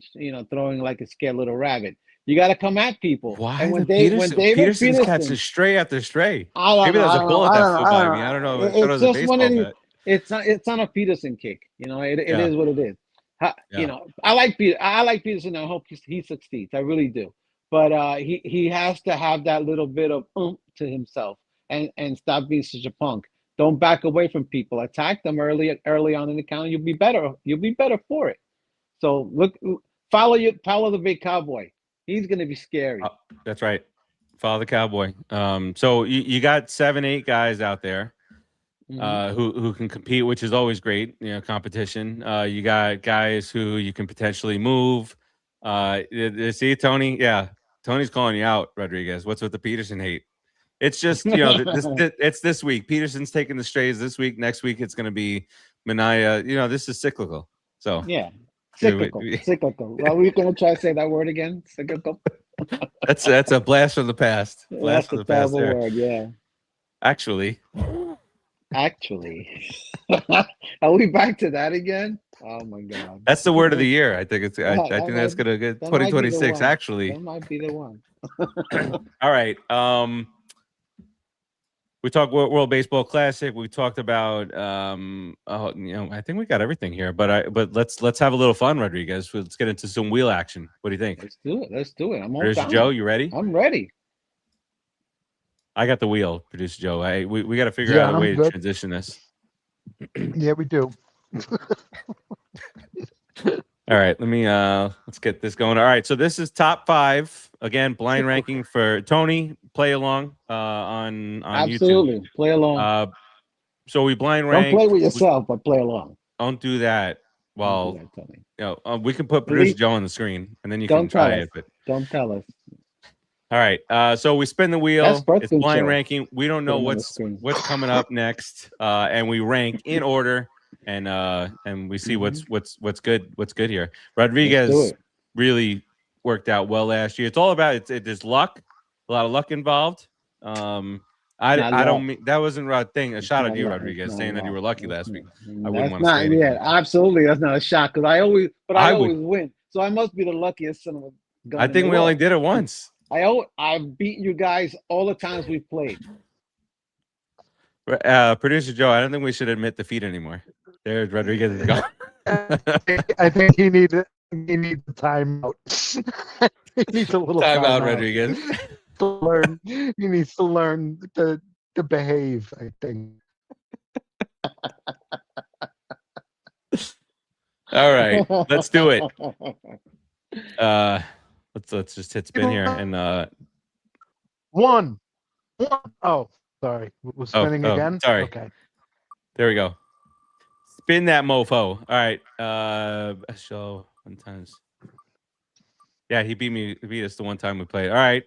Speaker 3: throwing like a scared little rabbit. You got to come at people.
Speaker 1: Why?
Speaker 3: And when
Speaker 1: Peterson's catching stray after stray. Maybe there's a bullet that flew by me. I don't know.
Speaker 3: It's just one of these. It's on a Peterson kick. It is what it is. I like Peterson. I hope he succeeds. I really do. But he has to have that little bit of oomph to himself and stop being such a punk. Don't back away from people. Attack them early on in the count. You'll be better. You'll be better for it. So follow the big cowboy. He's gonna be scary.
Speaker 1: That's right. Follow the cowboy. So you got 7-8 guys out there who can compete, which is always great. Competition. You got guys who you can potentially move. See, Tony? Yeah. Tony's calling you out, Rodriguez. What's with the Peterson hate? It's just, it's this week. Peterson's taking the strays this week. Next week, it's going to be Minaya. This is cyclical. So
Speaker 3: yeah, cyclical. Are we going to try to say that word again? Cyclical.
Speaker 1: That's a blast from the past. Blast from the past. There.
Speaker 3: Word, yeah.
Speaker 1: Actually.
Speaker 3: Are we back to that again? Oh my God.
Speaker 1: That's the word of the year. I think it's. I think that's gonna get 2026. Actually,
Speaker 3: that might be the one.
Speaker 1: All right. We talked World Baseball Classic. We talked about. I think we got everything here. But let's have a little fun, Rodriguez. Let's get into some wheel action. What do you think?
Speaker 3: Let's do it. I'm all
Speaker 1: Producer Joe, you ready?
Speaker 3: I'm ready.
Speaker 1: I got the wheel, Producer Joe. We got to figure out a way to transition this.
Speaker 4: Yeah, we do.
Speaker 1: All right, let's get this going. All right, so this is top 5 again, blind ranking for Tony. Play along on
Speaker 3: Absolutely.
Speaker 1: YouTube.
Speaker 3: Play along.
Speaker 1: So we blind rank.
Speaker 3: Don't play with yourself, but play along.
Speaker 1: Don't do that. Well, we can put Producer Joe on the screen, and then you can try it. But
Speaker 3: don't tell us.
Speaker 1: All right, so we spin the wheel. It's blind ranking. We don't know what's coming up next, and we rank in order. And we see what's good here. Rodriguez really worked out well last year. It's all about there's luck, a lot of luck involved. I don't mean that wasn't a thing. A shot at you, Rodriguez, saying that you were lucky last week. I wouldn't want to say anything.
Speaker 3: Yeah, absolutely. That's not a shot because I always win. So I must be the luckiest son of a gun.
Speaker 1: I think we only did it once.
Speaker 3: I've beaten you guys all the times we've played.
Speaker 1: Producer Joe, I don't think we should admit defeat anymore. There's Rodriguez is gone.
Speaker 4: I think he needs a timeout. He needs a little
Speaker 1: timeout, Rodriguez.
Speaker 4: He needs to learn to behave, I think.
Speaker 1: All right, let's do it. Let's just hit spin here and
Speaker 4: one. Oh, sorry. Was spinning again?
Speaker 1: Sorry.
Speaker 4: Okay.
Speaker 1: There we go. Spin that mofo. All right. So one times. Yeah, he beat us the one time we played. All right.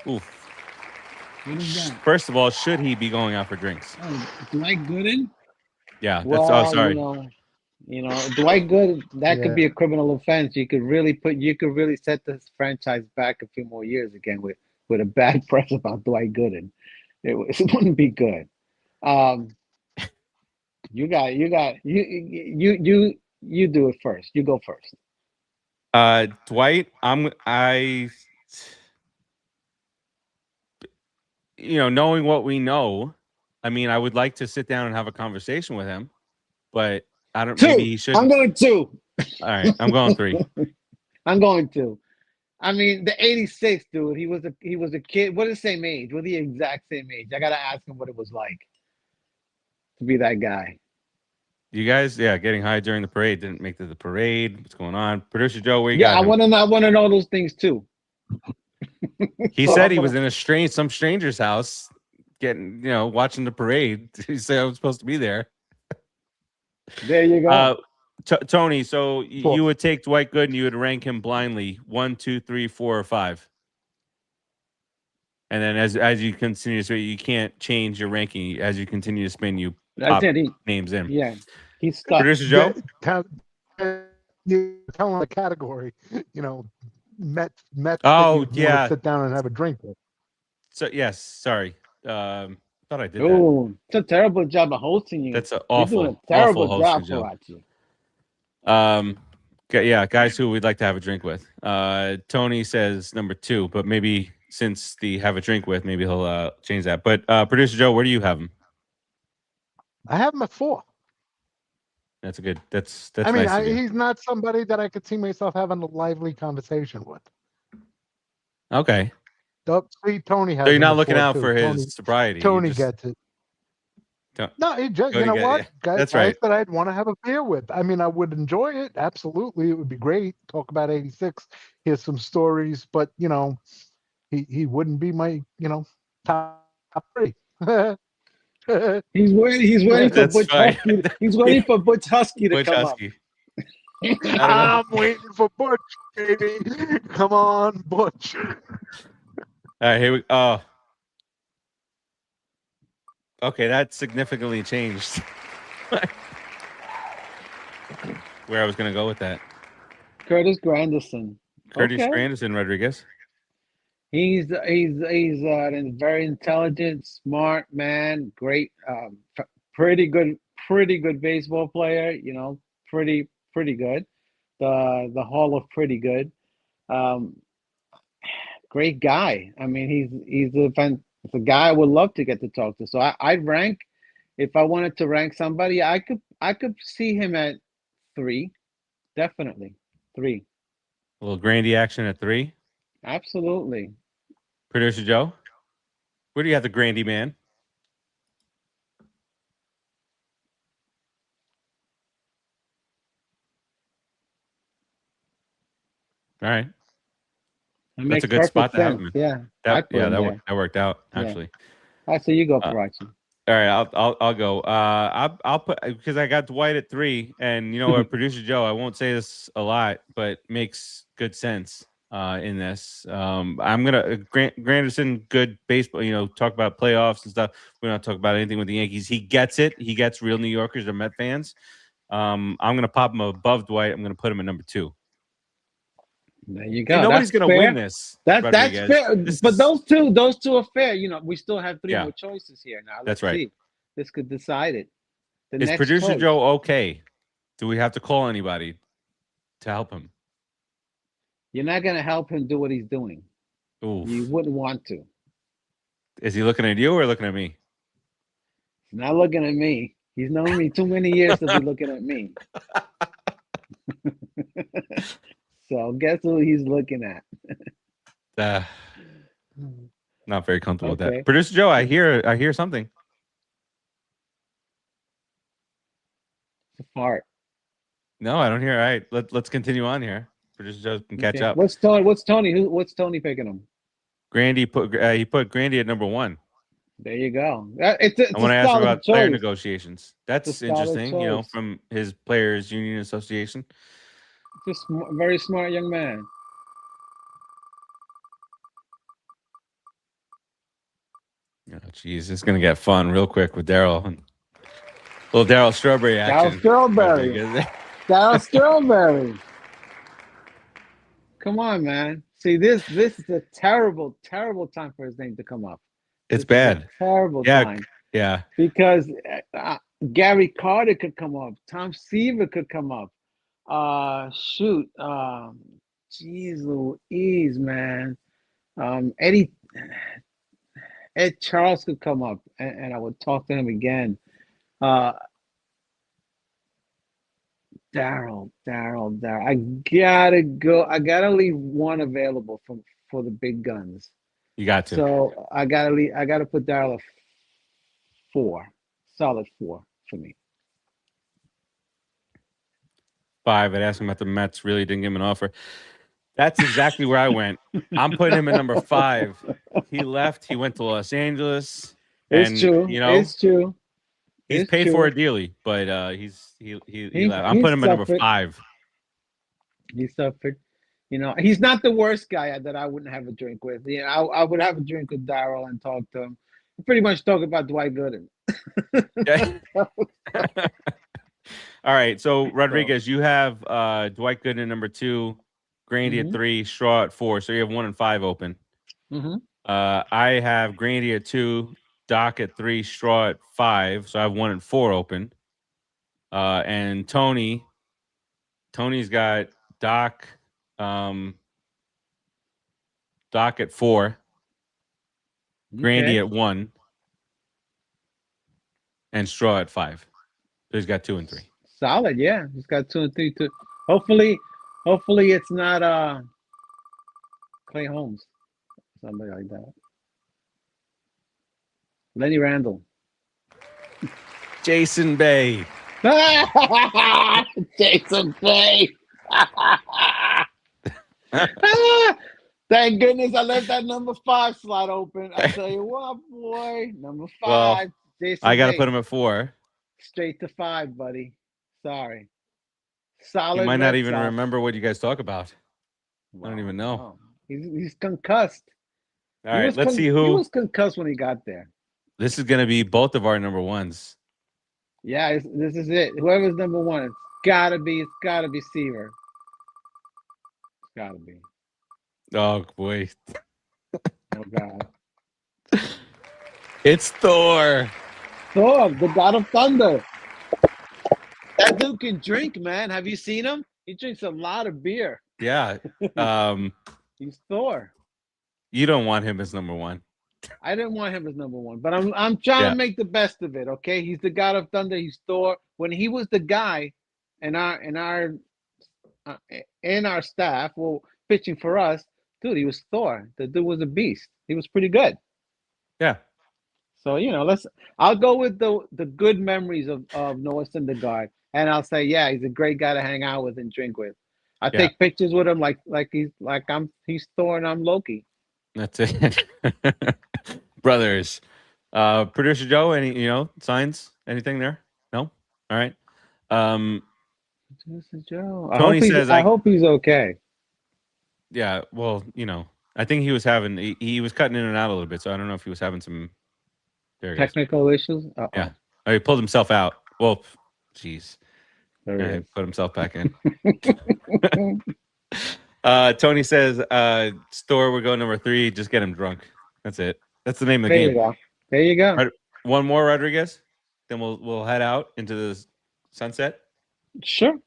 Speaker 1: Ooh. First of all, should he be going out for drinks?
Speaker 3: Dwight Gooden?
Speaker 1: Yeah. That's sorry.
Speaker 3: Dwight Gooden, that could be a criminal offense. You could really set this franchise back a few more years again with a bad press about Dwight Gooden. It wouldn't be good. You do it first. You go first.
Speaker 1: Dwight, knowing what we know, I mean, I would like to sit down and have a conversation with him, but I don't.
Speaker 3: 2.
Speaker 1: Maybe he should.
Speaker 3: I'm going 2.
Speaker 1: All right, I'm going 3.
Speaker 3: I'm going 2. I mean, the '86 dude. He was a kid. We're the same age. We're the exact same age. I gotta ask him what it was like to be that guy.
Speaker 1: You guys, getting high during the parade. Didn't make the parade. What's going on? Producer Joe, where you got?
Speaker 3: I want to know those things too.
Speaker 1: He said he was in some stranger's house, watching the parade. He said I was supposed to be there.
Speaker 3: There you go.
Speaker 1: Tony, so you would take Dwight Gooden, you would rank him blindly 1, 2, 3, 4, or 5. And then as you continue to spin, you can't change your ranking. As you continue to spin, you pop names in.
Speaker 3: Yeah, he's stuck.
Speaker 1: Producer Joe?
Speaker 4: You tell him the category, you know, Mets
Speaker 1: Oh,
Speaker 4: that you
Speaker 1: yeah.
Speaker 4: want to sit down and have a drink with.
Speaker 1: So yes, sorry. Thought I did that.
Speaker 3: Oh, it's a terrible job of hosting you.
Speaker 1: That's an
Speaker 3: You're doing a terrible job,
Speaker 1: hosting,
Speaker 3: Farace.
Speaker 1: Yeah, guys who we'd like to have a drink with. Tony says number 2, but maybe since the have a drink with, maybe he'll change that. But Producer Joe, where do you have him?
Speaker 4: I have him at 4.
Speaker 1: That's a good. That's.
Speaker 4: I mean,
Speaker 1: nice
Speaker 4: he's not somebody that I could see myself having a lively conversation with.
Speaker 1: Okay.
Speaker 4: See, Tony has.
Speaker 1: So you're not looking out for his sobriety.
Speaker 4: Tony gets it. No, he just, you know what? Guys,
Speaker 1: that's right.
Speaker 4: That I'd want to have a beer with. I mean, I would enjoy it. Absolutely. It would be great. Talk about 86. Here's some stories, but you know, he wouldn't be my, you know, top 3.
Speaker 3: He's waiting for Butch Husky. He's waiting for Butch Husky to come up.
Speaker 4: I'm waiting for Butch, baby. Come on, Butch.
Speaker 1: All right, here we go. Okay, that significantly changed where I was going to go with that.
Speaker 3: Curtis Granderson.
Speaker 1: Granderson Rodriguez.
Speaker 3: He's a very intelligent, smart man. Great, pretty good baseball player. You know, pretty good. The Hall of Pretty Good. Great guy. I mean, he's a guy I would love to get to talk to. So I'd rank, if I wanted to rank somebody, I could see him at 3, definitely 3.
Speaker 1: A little Grandy action at 3.
Speaker 3: Absolutely.
Speaker 1: Producer Joe, where do you have the Grandy man? All right. That's a good spot to have him.
Speaker 3: Yeah.
Speaker 1: That worked out actually.
Speaker 3: All right, so you go, Farace.
Speaker 1: All right, I'll go. I'll put, because I got Dwight at 3, and you know what, Producer Joe, I won't say this a lot, but makes good sense in this. I'm gonna Granderson, good baseball. You know, talk about playoffs and stuff. We're not talking about anything with the Yankees. He gets it. He gets real New Yorkers or Met fans. I'm gonna pop him above Dwight. I'm gonna put him at number 2.
Speaker 3: There you go.
Speaker 1: Nobody's going to win this.
Speaker 3: That's fair. But those two are fair. You know, we still have 3 more choices here now. Let's see. This could decide it.
Speaker 1: Is Producer Joe okay? Do we have to call anybody to help him?
Speaker 3: You're not going to help him do what he's doing.
Speaker 1: Oof.
Speaker 3: You wouldn't want to.
Speaker 1: Is he looking at you or looking at me?
Speaker 3: He's not looking at me. He's known me too many years to be looking at me. So guess who he's looking at?
Speaker 1: Not very comfortable with that. Producer Joe, I hear something.
Speaker 3: It's a fart.
Speaker 1: No, I don't hear. All right, let's continue on here. Producer Joe can catch up.
Speaker 3: What's Tony? What's Tony picking him?
Speaker 1: Grandy he put Grandy at number 1.
Speaker 3: There you go.
Speaker 1: I want to ask about player negotiations. That's interesting. You know, from his Players Union Association.
Speaker 3: Just very smart young man.
Speaker 1: Oh, geez, it's gonna get fun real quick with Daryl. Little Daryl Strawberry action.
Speaker 3: Daryl Strawberry. Come on, man. See, this is a terrible time for his name to come up.
Speaker 1: It's bad.
Speaker 3: Terrible time.
Speaker 1: Yeah.
Speaker 3: Because Gary Carter could come up. Tom Seaver could come up. Jeez Louise, man. Ed Charles could come up, and I would talk to him again. Daryl. I gotta go. I gotta leave one available for the big guns.
Speaker 1: You got to.
Speaker 3: So I gotta put Daryl a 4, solid 4 for me.
Speaker 1: 5. I'd ask him about the Mets. Really didn't give him an offer. That's exactly where I went. I'm putting him at number 5. He left. He went to Los Angeles.
Speaker 3: It's true.
Speaker 1: You know,
Speaker 3: it's true.
Speaker 1: He's paid for it dearly, but he left. I'm putting him at number 5.
Speaker 3: He suffered. You know, he's not the worst guy that I wouldn't have a drink with. Yeah, I would have a drink with Daryl and talk to him. Pretty much talk about Dwight Gooden.
Speaker 1: Yeah. All right. So Rodriguez, you have Dwight Gooden number 2, Grandy at 3, Straw at 4. So you have 1 and 5 open. I have Grandy at 2, Doc at 3, Straw at 5. So I have 1 and 4 open. And Tony's got Doc at 4, Grandy at 1, and Straw at 5. So he's got 2 and 3.
Speaker 3: Solid, yeah. He's got 2 and 3 too. Hopefully it's not Clay Holmes, somebody like that. Lenny Randall.
Speaker 1: Jason Bay.
Speaker 3: Jason Bay. Thank goodness I left that number 5 slot open. I tell you what, boy, number 5.
Speaker 1: Well,
Speaker 3: Jason
Speaker 1: I got to
Speaker 3: Bay.
Speaker 1: put him at 4.
Speaker 3: Straight to 5, buddy. Sorry. Solid.
Speaker 1: You might not even
Speaker 3: Sox.
Speaker 1: remember what you guys talk about. I don't even know.
Speaker 3: No. He's concussed.
Speaker 1: All right, let's see who.
Speaker 3: He was concussed when he got there.
Speaker 1: This is going to be both of our number 1s.
Speaker 3: Yeah, this is it. Whoever's number 1, it's gotta be Seaver. It's gotta be.
Speaker 1: Oh boy.
Speaker 3: Oh God.
Speaker 1: It's Thor.
Speaker 3: Thor, the God of Thunder. That dude can drink, man. Have you seen him? He drinks a lot of beer.
Speaker 1: Yeah.
Speaker 3: He's Thor.
Speaker 1: You don't want him as number 1.
Speaker 3: I didn't want him as number 1, but I'm trying to make the best of it. Okay, he's the God of Thunder. He's Thor. When he was the guy in our staff, well, pitching for us, dude, he was Thor. The dude was a beast. He was pretty good.
Speaker 1: Yeah.
Speaker 3: So I'll go with the good memories of Noah Syndergaard, and I'll say, yeah, he's a great guy to hang out with and drink with. I take pictures with him like he's Thor and I'm Loki.
Speaker 1: That's it. Brothers. Producer Joe, any signs? Anything there? No? All right.
Speaker 3: Producer Joe.
Speaker 1: Tony says
Speaker 3: I hope he's okay.
Speaker 1: Yeah, well, I think he was having he was cutting in and out a little bit, so I don't know if he was having some
Speaker 3: technical issues.
Speaker 1: Yeah. Oh, he pulled himself out. Well, jeez.
Speaker 3: He
Speaker 1: put himself back in. Tony says, Store will go number 3. Just get him drunk. That's it. That's the name of the game.
Speaker 3: There you go.
Speaker 1: Right, one more, Rodriguez. Then we'll head out into the sunset.
Speaker 3: Sure.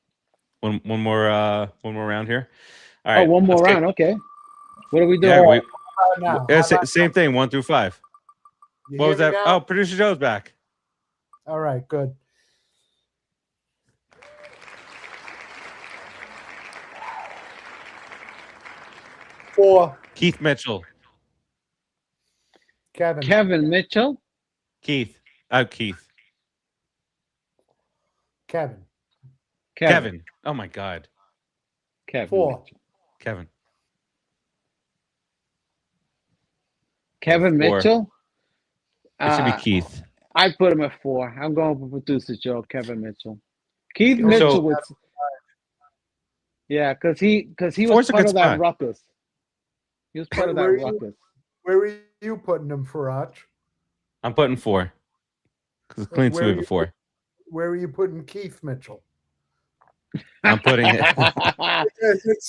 Speaker 1: One more round here. All right.
Speaker 3: One more round. Okay. What are we doing?
Speaker 1: Yeah, same thing. 1 through 5. What was that? Now? Oh, Producer Joe's back.
Speaker 4: All right. Good. Four.
Speaker 1: Keith Mitchell.
Speaker 3: Kevin Mitchell.
Speaker 1: Keith. Keith.
Speaker 3: Kevin.
Speaker 1: Oh my God.
Speaker 3: Kevin.
Speaker 4: 4.
Speaker 3: Mitchell.
Speaker 1: Kevin.
Speaker 3: Kevin 4. Mitchell.
Speaker 1: It should be Keith.
Speaker 3: I put him at 4. I'm going for Producer Joe. Kevin Mitchell. Keith Mitchell was. Yeah, because he was part of that ruckus. He was part of that ruckus.
Speaker 4: Where were you putting him, Farace?
Speaker 1: I'm putting 4. Because it's clean sweep of 4.
Speaker 4: Where are you putting Keith Mitchell?
Speaker 1: I'm putting it. I'm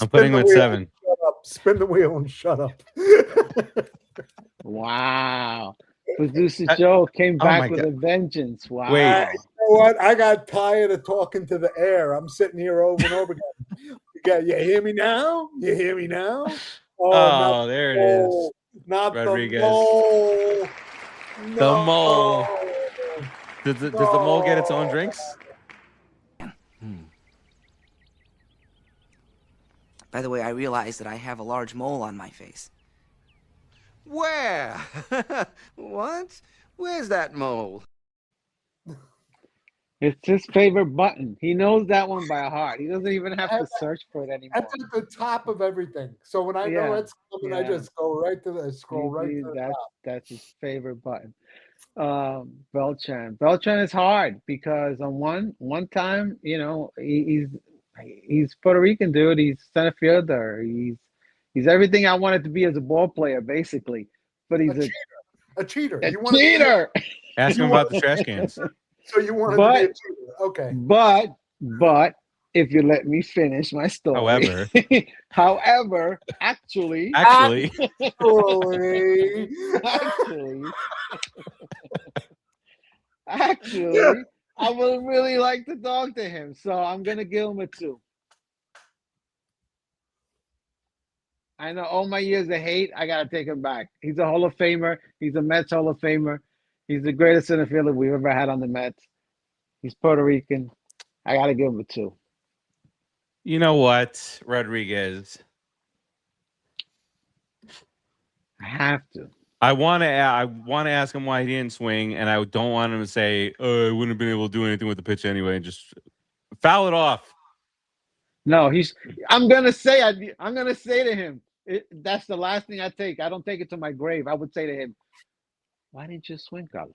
Speaker 1: putting him at 7.
Speaker 4: Shut up. Spin the wheel and shut up.
Speaker 3: Wow. Producer Joe came back with a vengeance. Wow.
Speaker 1: Wait.
Speaker 4: You know what? I got tired of talking to the air. I'm sitting here over and over again. You hear me now? You hear me now?
Speaker 1: Oh, there it is.
Speaker 4: Not
Speaker 1: Rodriguez.
Speaker 4: the mole.
Speaker 1: The mole. Does the mole get its own drinks?
Speaker 5: By the way, I realize that I have a large mole on my face.
Speaker 6: Where? What? Where's that mole?
Speaker 3: It's his favorite button. He knows that one by heart. He doesn't even have to search for it anymore.
Speaker 4: That's at the top of everything. So when I know it's coming, I just go right to the scroll right to the top.
Speaker 3: That's his favorite button. Beltran is hard because on one time, he's He's Puerto Rican, dude. He's center fielder. He's everything I wanted to be as a ball player, basically. But he's
Speaker 7: a cheater.
Speaker 3: A cheater.
Speaker 1: Ask him about the trash cans.
Speaker 7: So you wanted to be a cheater. Okay.
Speaker 3: But if you let me finish my story. However, actually, I would really like to talk to him. So I'm gonna give him a 2. I know all my years of hate, I gotta take him back. He's a Hall of Famer. He's a Mets Hall of Famer. He's the greatest center fielder we've ever had on the Mets. He's Puerto Rican. I gotta give him a 2.
Speaker 1: You know what, Rodriguez?
Speaker 3: I have to.
Speaker 1: I want to ask him why he didn't swing, and I don't want him to say, "Oh, I wouldn't have been able to do anything with the pitch anyway." And just foul it off.
Speaker 3: No, I'm gonna say to him. That's the last thing I take. I don't take it to my grave. I would say to him, "Why didn't you swing, Carlos?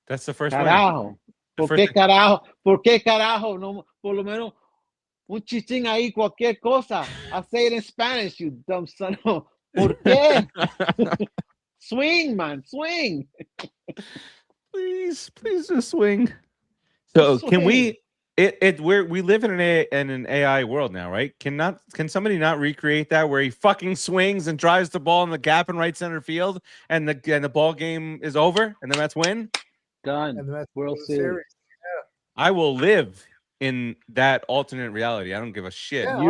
Speaker 1: That's the first
Speaker 3: Carajo. ¿Por qué carajo? ¿Por qué carajo? No, por lo menos un chichín ahí, cualquier cosa. I'll say it in Spanish, you dumb son. ¿Por qué? Swing, man, swing.
Speaker 1: Please just swing. So swing. Can we? We live in an AI world now, right? Can somebody not recreate that where he fucking swings and drives the ball in the gap in right center field, and the ball game is over and the Mets win?
Speaker 3: Done.
Speaker 7: And the Mets
Speaker 3: World Series.
Speaker 7: Yeah.
Speaker 1: I will live in that alternate reality. I don't give a shit.
Speaker 3: Yeah,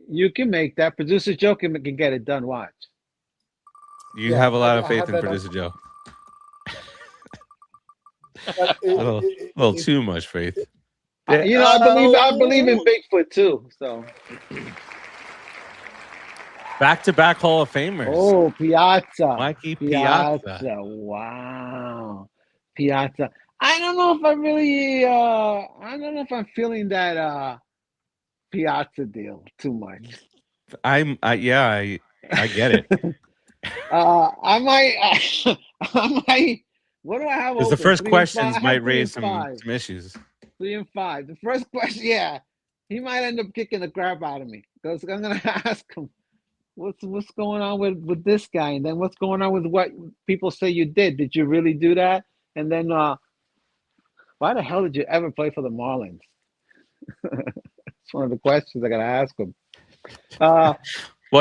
Speaker 3: you can make that. Producer Joe can get it done. Watch.
Speaker 1: You have a lot of faith in Producer Joe. A little too much faith.
Speaker 3: I believe in Bigfoot too. So
Speaker 1: back-to-back Hall of Famers.
Speaker 3: Oh, Piazza.
Speaker 1: Mikey Piazza.
Speaker 3: Wow. Piazza. I don't know if I don't know if I'm feeling that Piazza deal too much.
Speaker 1: I get it.
Speaker 3: I might. What do I have?
Speaker 1: Because the first questions might raise some issues.
Speaker 3: 3 and 5. The first question, yeah, he might end up kicking the crap out of me because I'm gonna ask him, what's going on with this guy, and then what's going on with what people say you did? Did you really do that? And then why the hell did you ever play for the Marlins? It's one of the questions I gotta ask him.
Speaker 1: Well,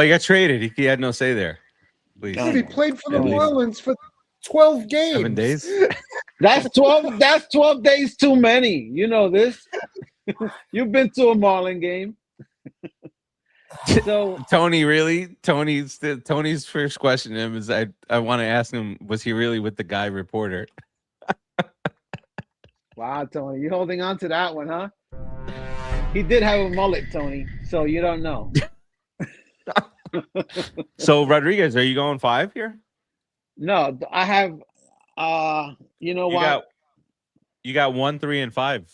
Speaker 1: he got traded. He had no say there. Please.
Speaker 7: He played for the Marlins for 12 games.
Speaker 1: 7 days.
Speaker 3: That's 12. That's 12 days too many. You know this. You've been to a Marlin game. So Tony's first question to him is I want to ask him, was he really with the guy reporter? Wow, Tony, you holding on to that one, huh? He did have a mullet, Tony, so you don't know. So Rodriguez, are you going 5 here? No, I have. You know what? You got 1, 3, and 5.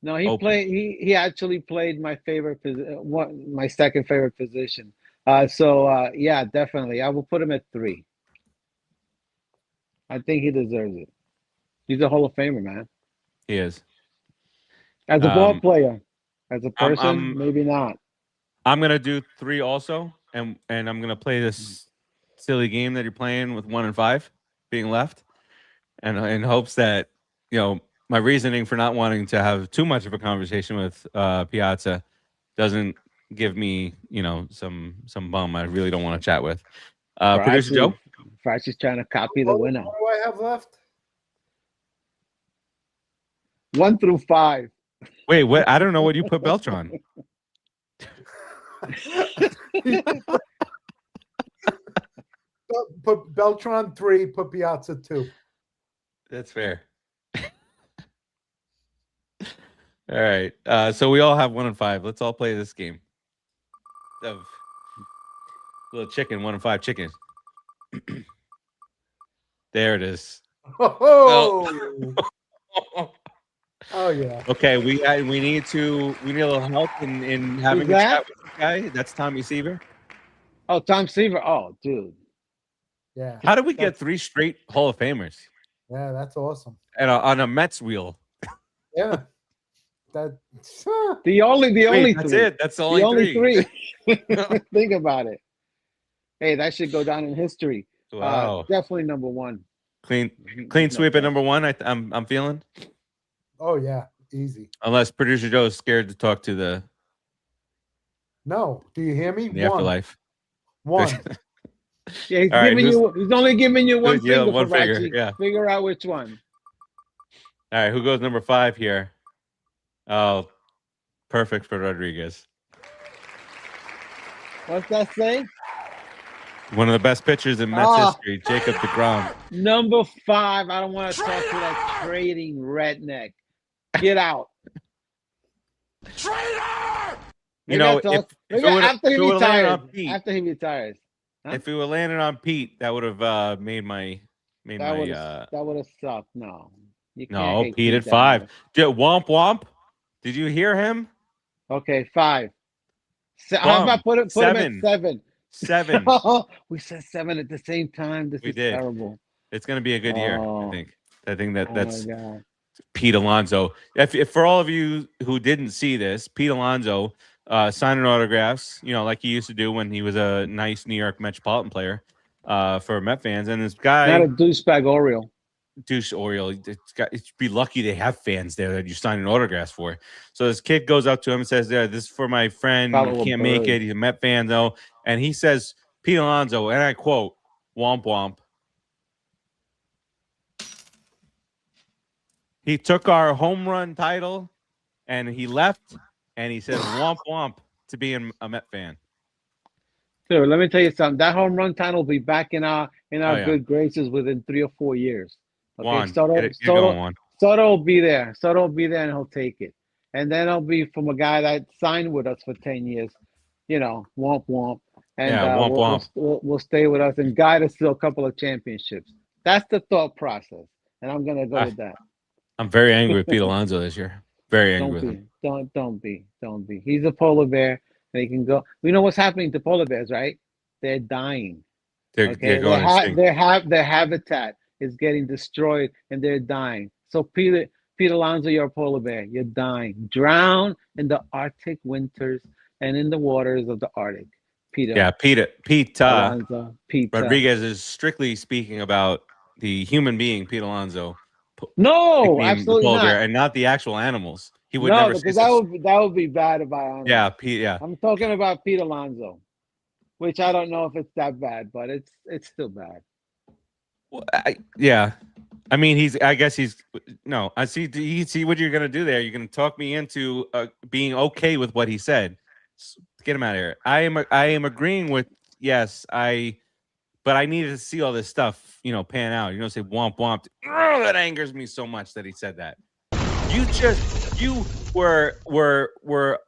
Speaker 3: No, he played. He actually played my favorite position. My second favorite position. So yeah, definitely, I will put him at 3. I think he deserves it. He's a Hall of Famer, man. He is. As a ball player, as a person, maybe not. I'm gonna do 3 also, and I'm gonna play this silly game that you're playing with 1 and 5 being left, and in hopes that my reasoning for not wanting to have too much of a conversation with Piazza doesn't give me some bum I really don't want to chat with. Producer Joe, Farace is trying to copy the winner.
Speaker 7: What do I have left?
Speaker 3: 1 through 5.
Speaker 1: Wait, what? I don't know what you put Beltran.
Speaker 7: Put Beltran 3, put Piazza 2. That's fair.
Speaker 1: All right. So we all have 1 and 5. Let's all play this game of little chicken, 1 and 5 chicken. There it is.
Speaker 7: Oh. Oh yeah.
Speaker 1: Okay, we need a little help in having a chat with this guy. That's Tommy Seaver. Oh, Tom Seaver. Oh, dude.
Speaker 7: Yeah.
Speaker 1: How did we get 3 straight Hall of Famers?
Speaker 7: Yeah, that's awesome.
Speaker 1: And on a Mets wheel.
Speaker 7: Yeah. That
Speaker 3: The only
Speaker 1: that's
Speaker 3: three.
Speaker 1: it. That's the only
Speaker 3: three. Think about it. Hey, that should go down in history.
Speaker 1: Wow.
Speaker 3: Definitely number one.
Speaker 1: Clean sweep at number one. I'm feeling.
Speaker 7: Oh yeah, easy.
Speaker 1: Unless producer Joe is scared to talk to the
Speaker 7: No, do you hear me?
Speaker 1: the afterlife.
Speaker 7: One.
Speaker 3: Yeah, he's
Speaker 1: All right,
Speaker 3: he's only giving you one finger.
Speaker 1: one finger.
Speaker 3: Farace.
Speaker 1: Yeah.
Speaker 3: Figure out which one.
Speaker 1: All right, who goes number 5 here? Oh, perfect for Rodriguez.
Speaker 3: What's that say?
Speaker 1: One of the best pitchers in Mets history, Jacob deGrom.
Speaker 3: Number 5. I don't want to talk to that trading redneck. Get out.
Speaker 2: Traitor!
Speaker 1: You know,
Speaker 3: after he retires. Huh?
Speaker 1: If we were landing on Pete, that would have made my
Speaker 3: that would have sucked. No.
Speaker 1: No, Pete at 5. Womp womp. Did you hear him?
Speaker 3: Okay, 5. How about put him at 7?
Speaker 1: 7.
Speaker 3: We said 7 at the same time. This is terrible.
Speaker 1: It's going to be a good year, I think. I think that's
Speaker 3: God.
Speaker 1: Pete Alonso. If for all of you who didn't see this, Pete Alonso signing autographs, like he used to do when he was a nice New York Metropolitan player for Met fans. And this guy,
Speaker 3: not a douchebag Oriole.
Speaker 1: It's be lucky they have fans there that you're signing autographs for. So this kid goes up to him and says, "This is for my friend. He can't make it. He's a Met fan though." And he says, "Pete Alonso," and I quote, "Womp womp." He took our home run title, and he left, and he said, "Womp womp," to being a Met fan.
Speaker 3: Dude, let me tell you something. That home run title will be back in our good graces within 3 or 4 years. Okay, Soto will be there. Soto will be there, and he'll take it. And then it'll be from a guy that signed with us for 10 years. Womp womp. And
Speaker 1: womp womp.
Speaker 3: We'll stay with us and guide us to a couple of championships. That's the thought process, and I'm gonna go with that.
Speaker 1: I'm very angry with Pete Alonso this year. Very angry with him.
Speaker 3: Don't be. He's a polar bear, and he can go. We know what's happening to polar bears, right? They're dying.
Speaker 1: They're going extinct.
Speaker 3: Their habitat is getting destroyed, and they're dying. So Pete Alonso, you're a polar bear. You're dying. Drown in the Arctic winters and in the waters of the Arctic. Pete
Speaker 1: Rodriguez is strictly speaking about the human being, Pete Alonso.
Speaker 3: No, absolutely not.
Speaker 1: And not the actual animals. He would never.
Speaker 3: Because that would be bad if I honest.
Speaker 1: Yeah, Pete. Yeah,
Speaker 3: I'm talking about Pete Alonso, which I don't know if it's that bad, but it's still bad.
Speaker 1: Well, I mean, I guess he's no. I see. You see what you're gonna do there. You're gonna talk me into being okay with what he said. Get him out of here. I am agreeing with but I needed to see all this stuff, pan out. Say womp womp. Oh, that angers me so much that he said that. You were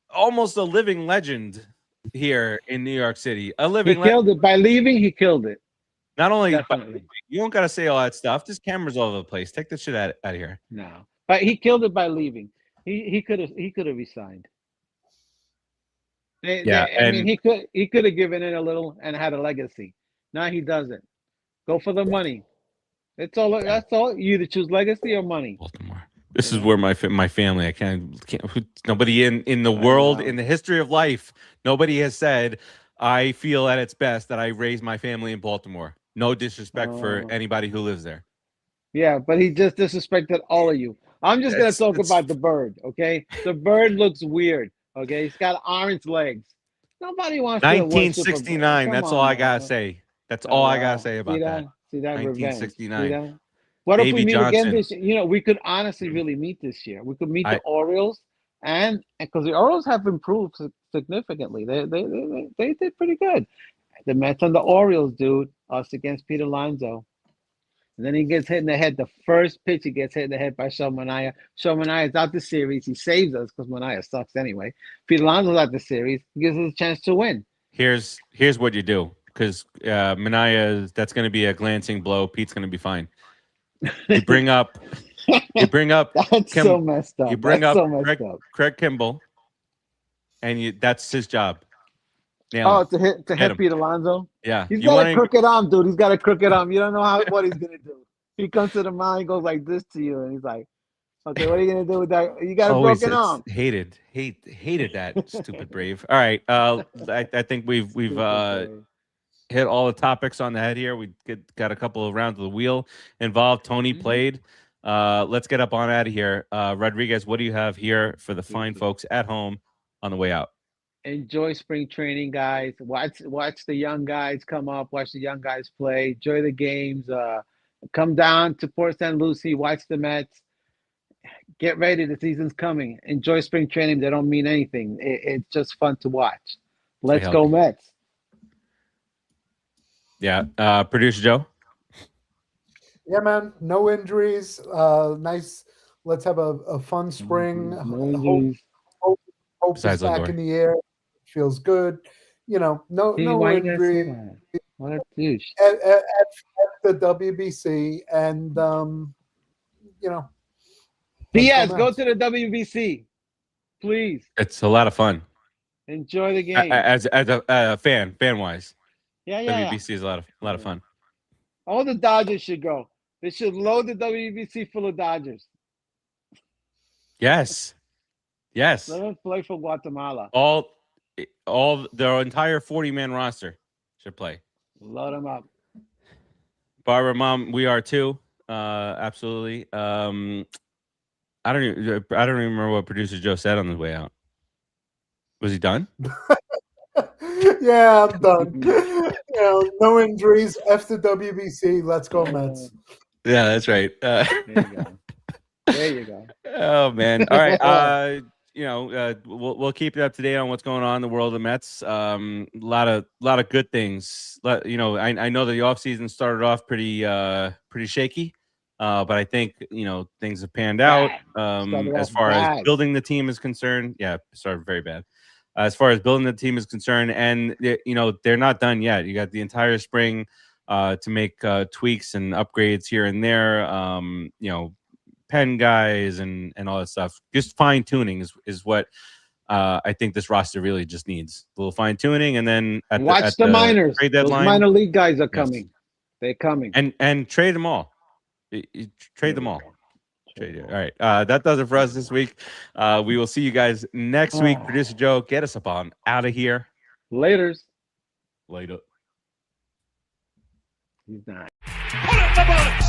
Speaker 1: almost a living legend here in New York City. A living legend. He
Speaker 3: killed it by leaving. He killed it.
Speaker 1: Not only you don't gotta say all that stuff. Just cameras all over the place. Take the shit out of here.
Speaker 3: No, but he killed it by leaving. He could have resigned. I mean, he could have given in a little and had a legacy. Now he doesn't. Go for the money. That's all. You either choose legacy or money.
Speaker 1: Baltimore. This is where my family. I can't. Nobody in the world, in the history of life, nobody has said, "I feel at its best that I raised my family in Baltimore." No disrespect for anybody who lives there.
Speaker 3: Yeah, but he just disrespected all of you. I'm just gonna talk about the bird. Okay, the bird looks weird. Okay, he's got orange legs. Nobody wants
Speaker 1: 1969. That's all I gotta say. That's all I gotta say about that.
Speaker 3: See that
Speaker 1: 1969.
Speaker 3: Revenge. What if we meet again this year? We could honestly really meet this year. We could meet the Orioles, and because the Orioles have improved significantly. They did pretty good. The Mets and the Orioles, dude, us against Pete Alonso. And then he gets hit in the head. The first pitch, he gets hit in the head by Show Manaea. Show Manaea is out the series. He saves us because Manaea sucks anyway. Pete Alonso's out the series. He gives us a chance to win.
Speaker 1: Here's what you do, because Manaea, that's going to be a glancing blow. Pete's going to be fine. You bring up.
Speaker 3: That's so messed up.
Speaker 1: You bring up Craig Kimball, and that's his job.
Speaker 3: To hit Pete Alonso?
Speaker 1: Yeah.
Speaker 3: He's got a crooked arm, dude. He's got a crooked arm. You don't know what he's going to do. He comes to the mound, he goes like this to you, and he's like, Okay, what are you gonna do with that? You got a broken arm.
Speaker 1: Hated that stupid Brave. All right, I think we've hit all the topics on the head here. We got a couple of rounds of the wheel involved. Tony played. Let's get up on out of here. Rodriguez, what do you have here for the fine folks at home on the way out?
Speaker 3: Enjoy spring training, guys. Watch the young guys come up. Watch the young guys play. Enjoy the games. Come down to Port St. Lucie. Watch the Mets. Get ready. The season's coming. Enjoy spring training. They don't mean anything. It's just fun to watch. Let's go Mets.
Speaker 1: Yeah. Producer Joe?
Speaker 7: Yeah, man. No injuries. Nice. Let's have a fun spring.
Speaker 3: No injuries.
Speaker 7: Hope is back in the air. Feels good. You know, no injuries.
Speaker 3: What a douche.
Speaker 7: At the WBC, and you know,
Speaker 3: Diaz, go to the WBC, please.
Speaker 1: It's a lot of fun.
Speaker 3: Enjoy the game.
Speaker 1: As a fan wise.
Speaker 3: Yeah.
Speaker 1: WBC is a lot of fun.
Speaker 3: All the Dodgers should go. They should load the WBC full of Dodgers.
Speaker 1: Yes.
Speaker 3: Let them play for Guatemala.
Speaker 1: All their entire 40-man roster should play.
Speaker 3: Load them up.
Speaker 1: Barbara, Mom, we are too. Absolutely. I don't even remember what producer Joe said on the way out. Was he done?
Speaker 7: Yeah, I'm done. No injuries. After WBC, let's go Mets.
Speaker 1: Yeah, that's right.
Speaker 3: There you go.
Speaker 1: Oh man. All right. We'll keep you up to date on what's going on in the world of the Mets. A lot of good things. I know the offseason started off pretty shaky, but I think things have panned out as far as building the team is concerned. Yeah, started very bad. As far as building the team is concerned, and they're not done yet. You got the entire spring to make tweaks and upgrades here and there. Pen guys and all that stuff. Just fine tuning is what I think this roster really just needs. A little fine tuning, and then
Speaker 3: watch the minors.
Speaker 1: Trade deadline,
Speaker 3: those minor league guys are coming. They're coming.
Speaker 1: And trade them all. Trade them all. All right. That does it for us this week. We will see you guys next week. Producer Joe, get us up on out of here.
Speaker 3: Later.
Speaker 2: Put it in the box.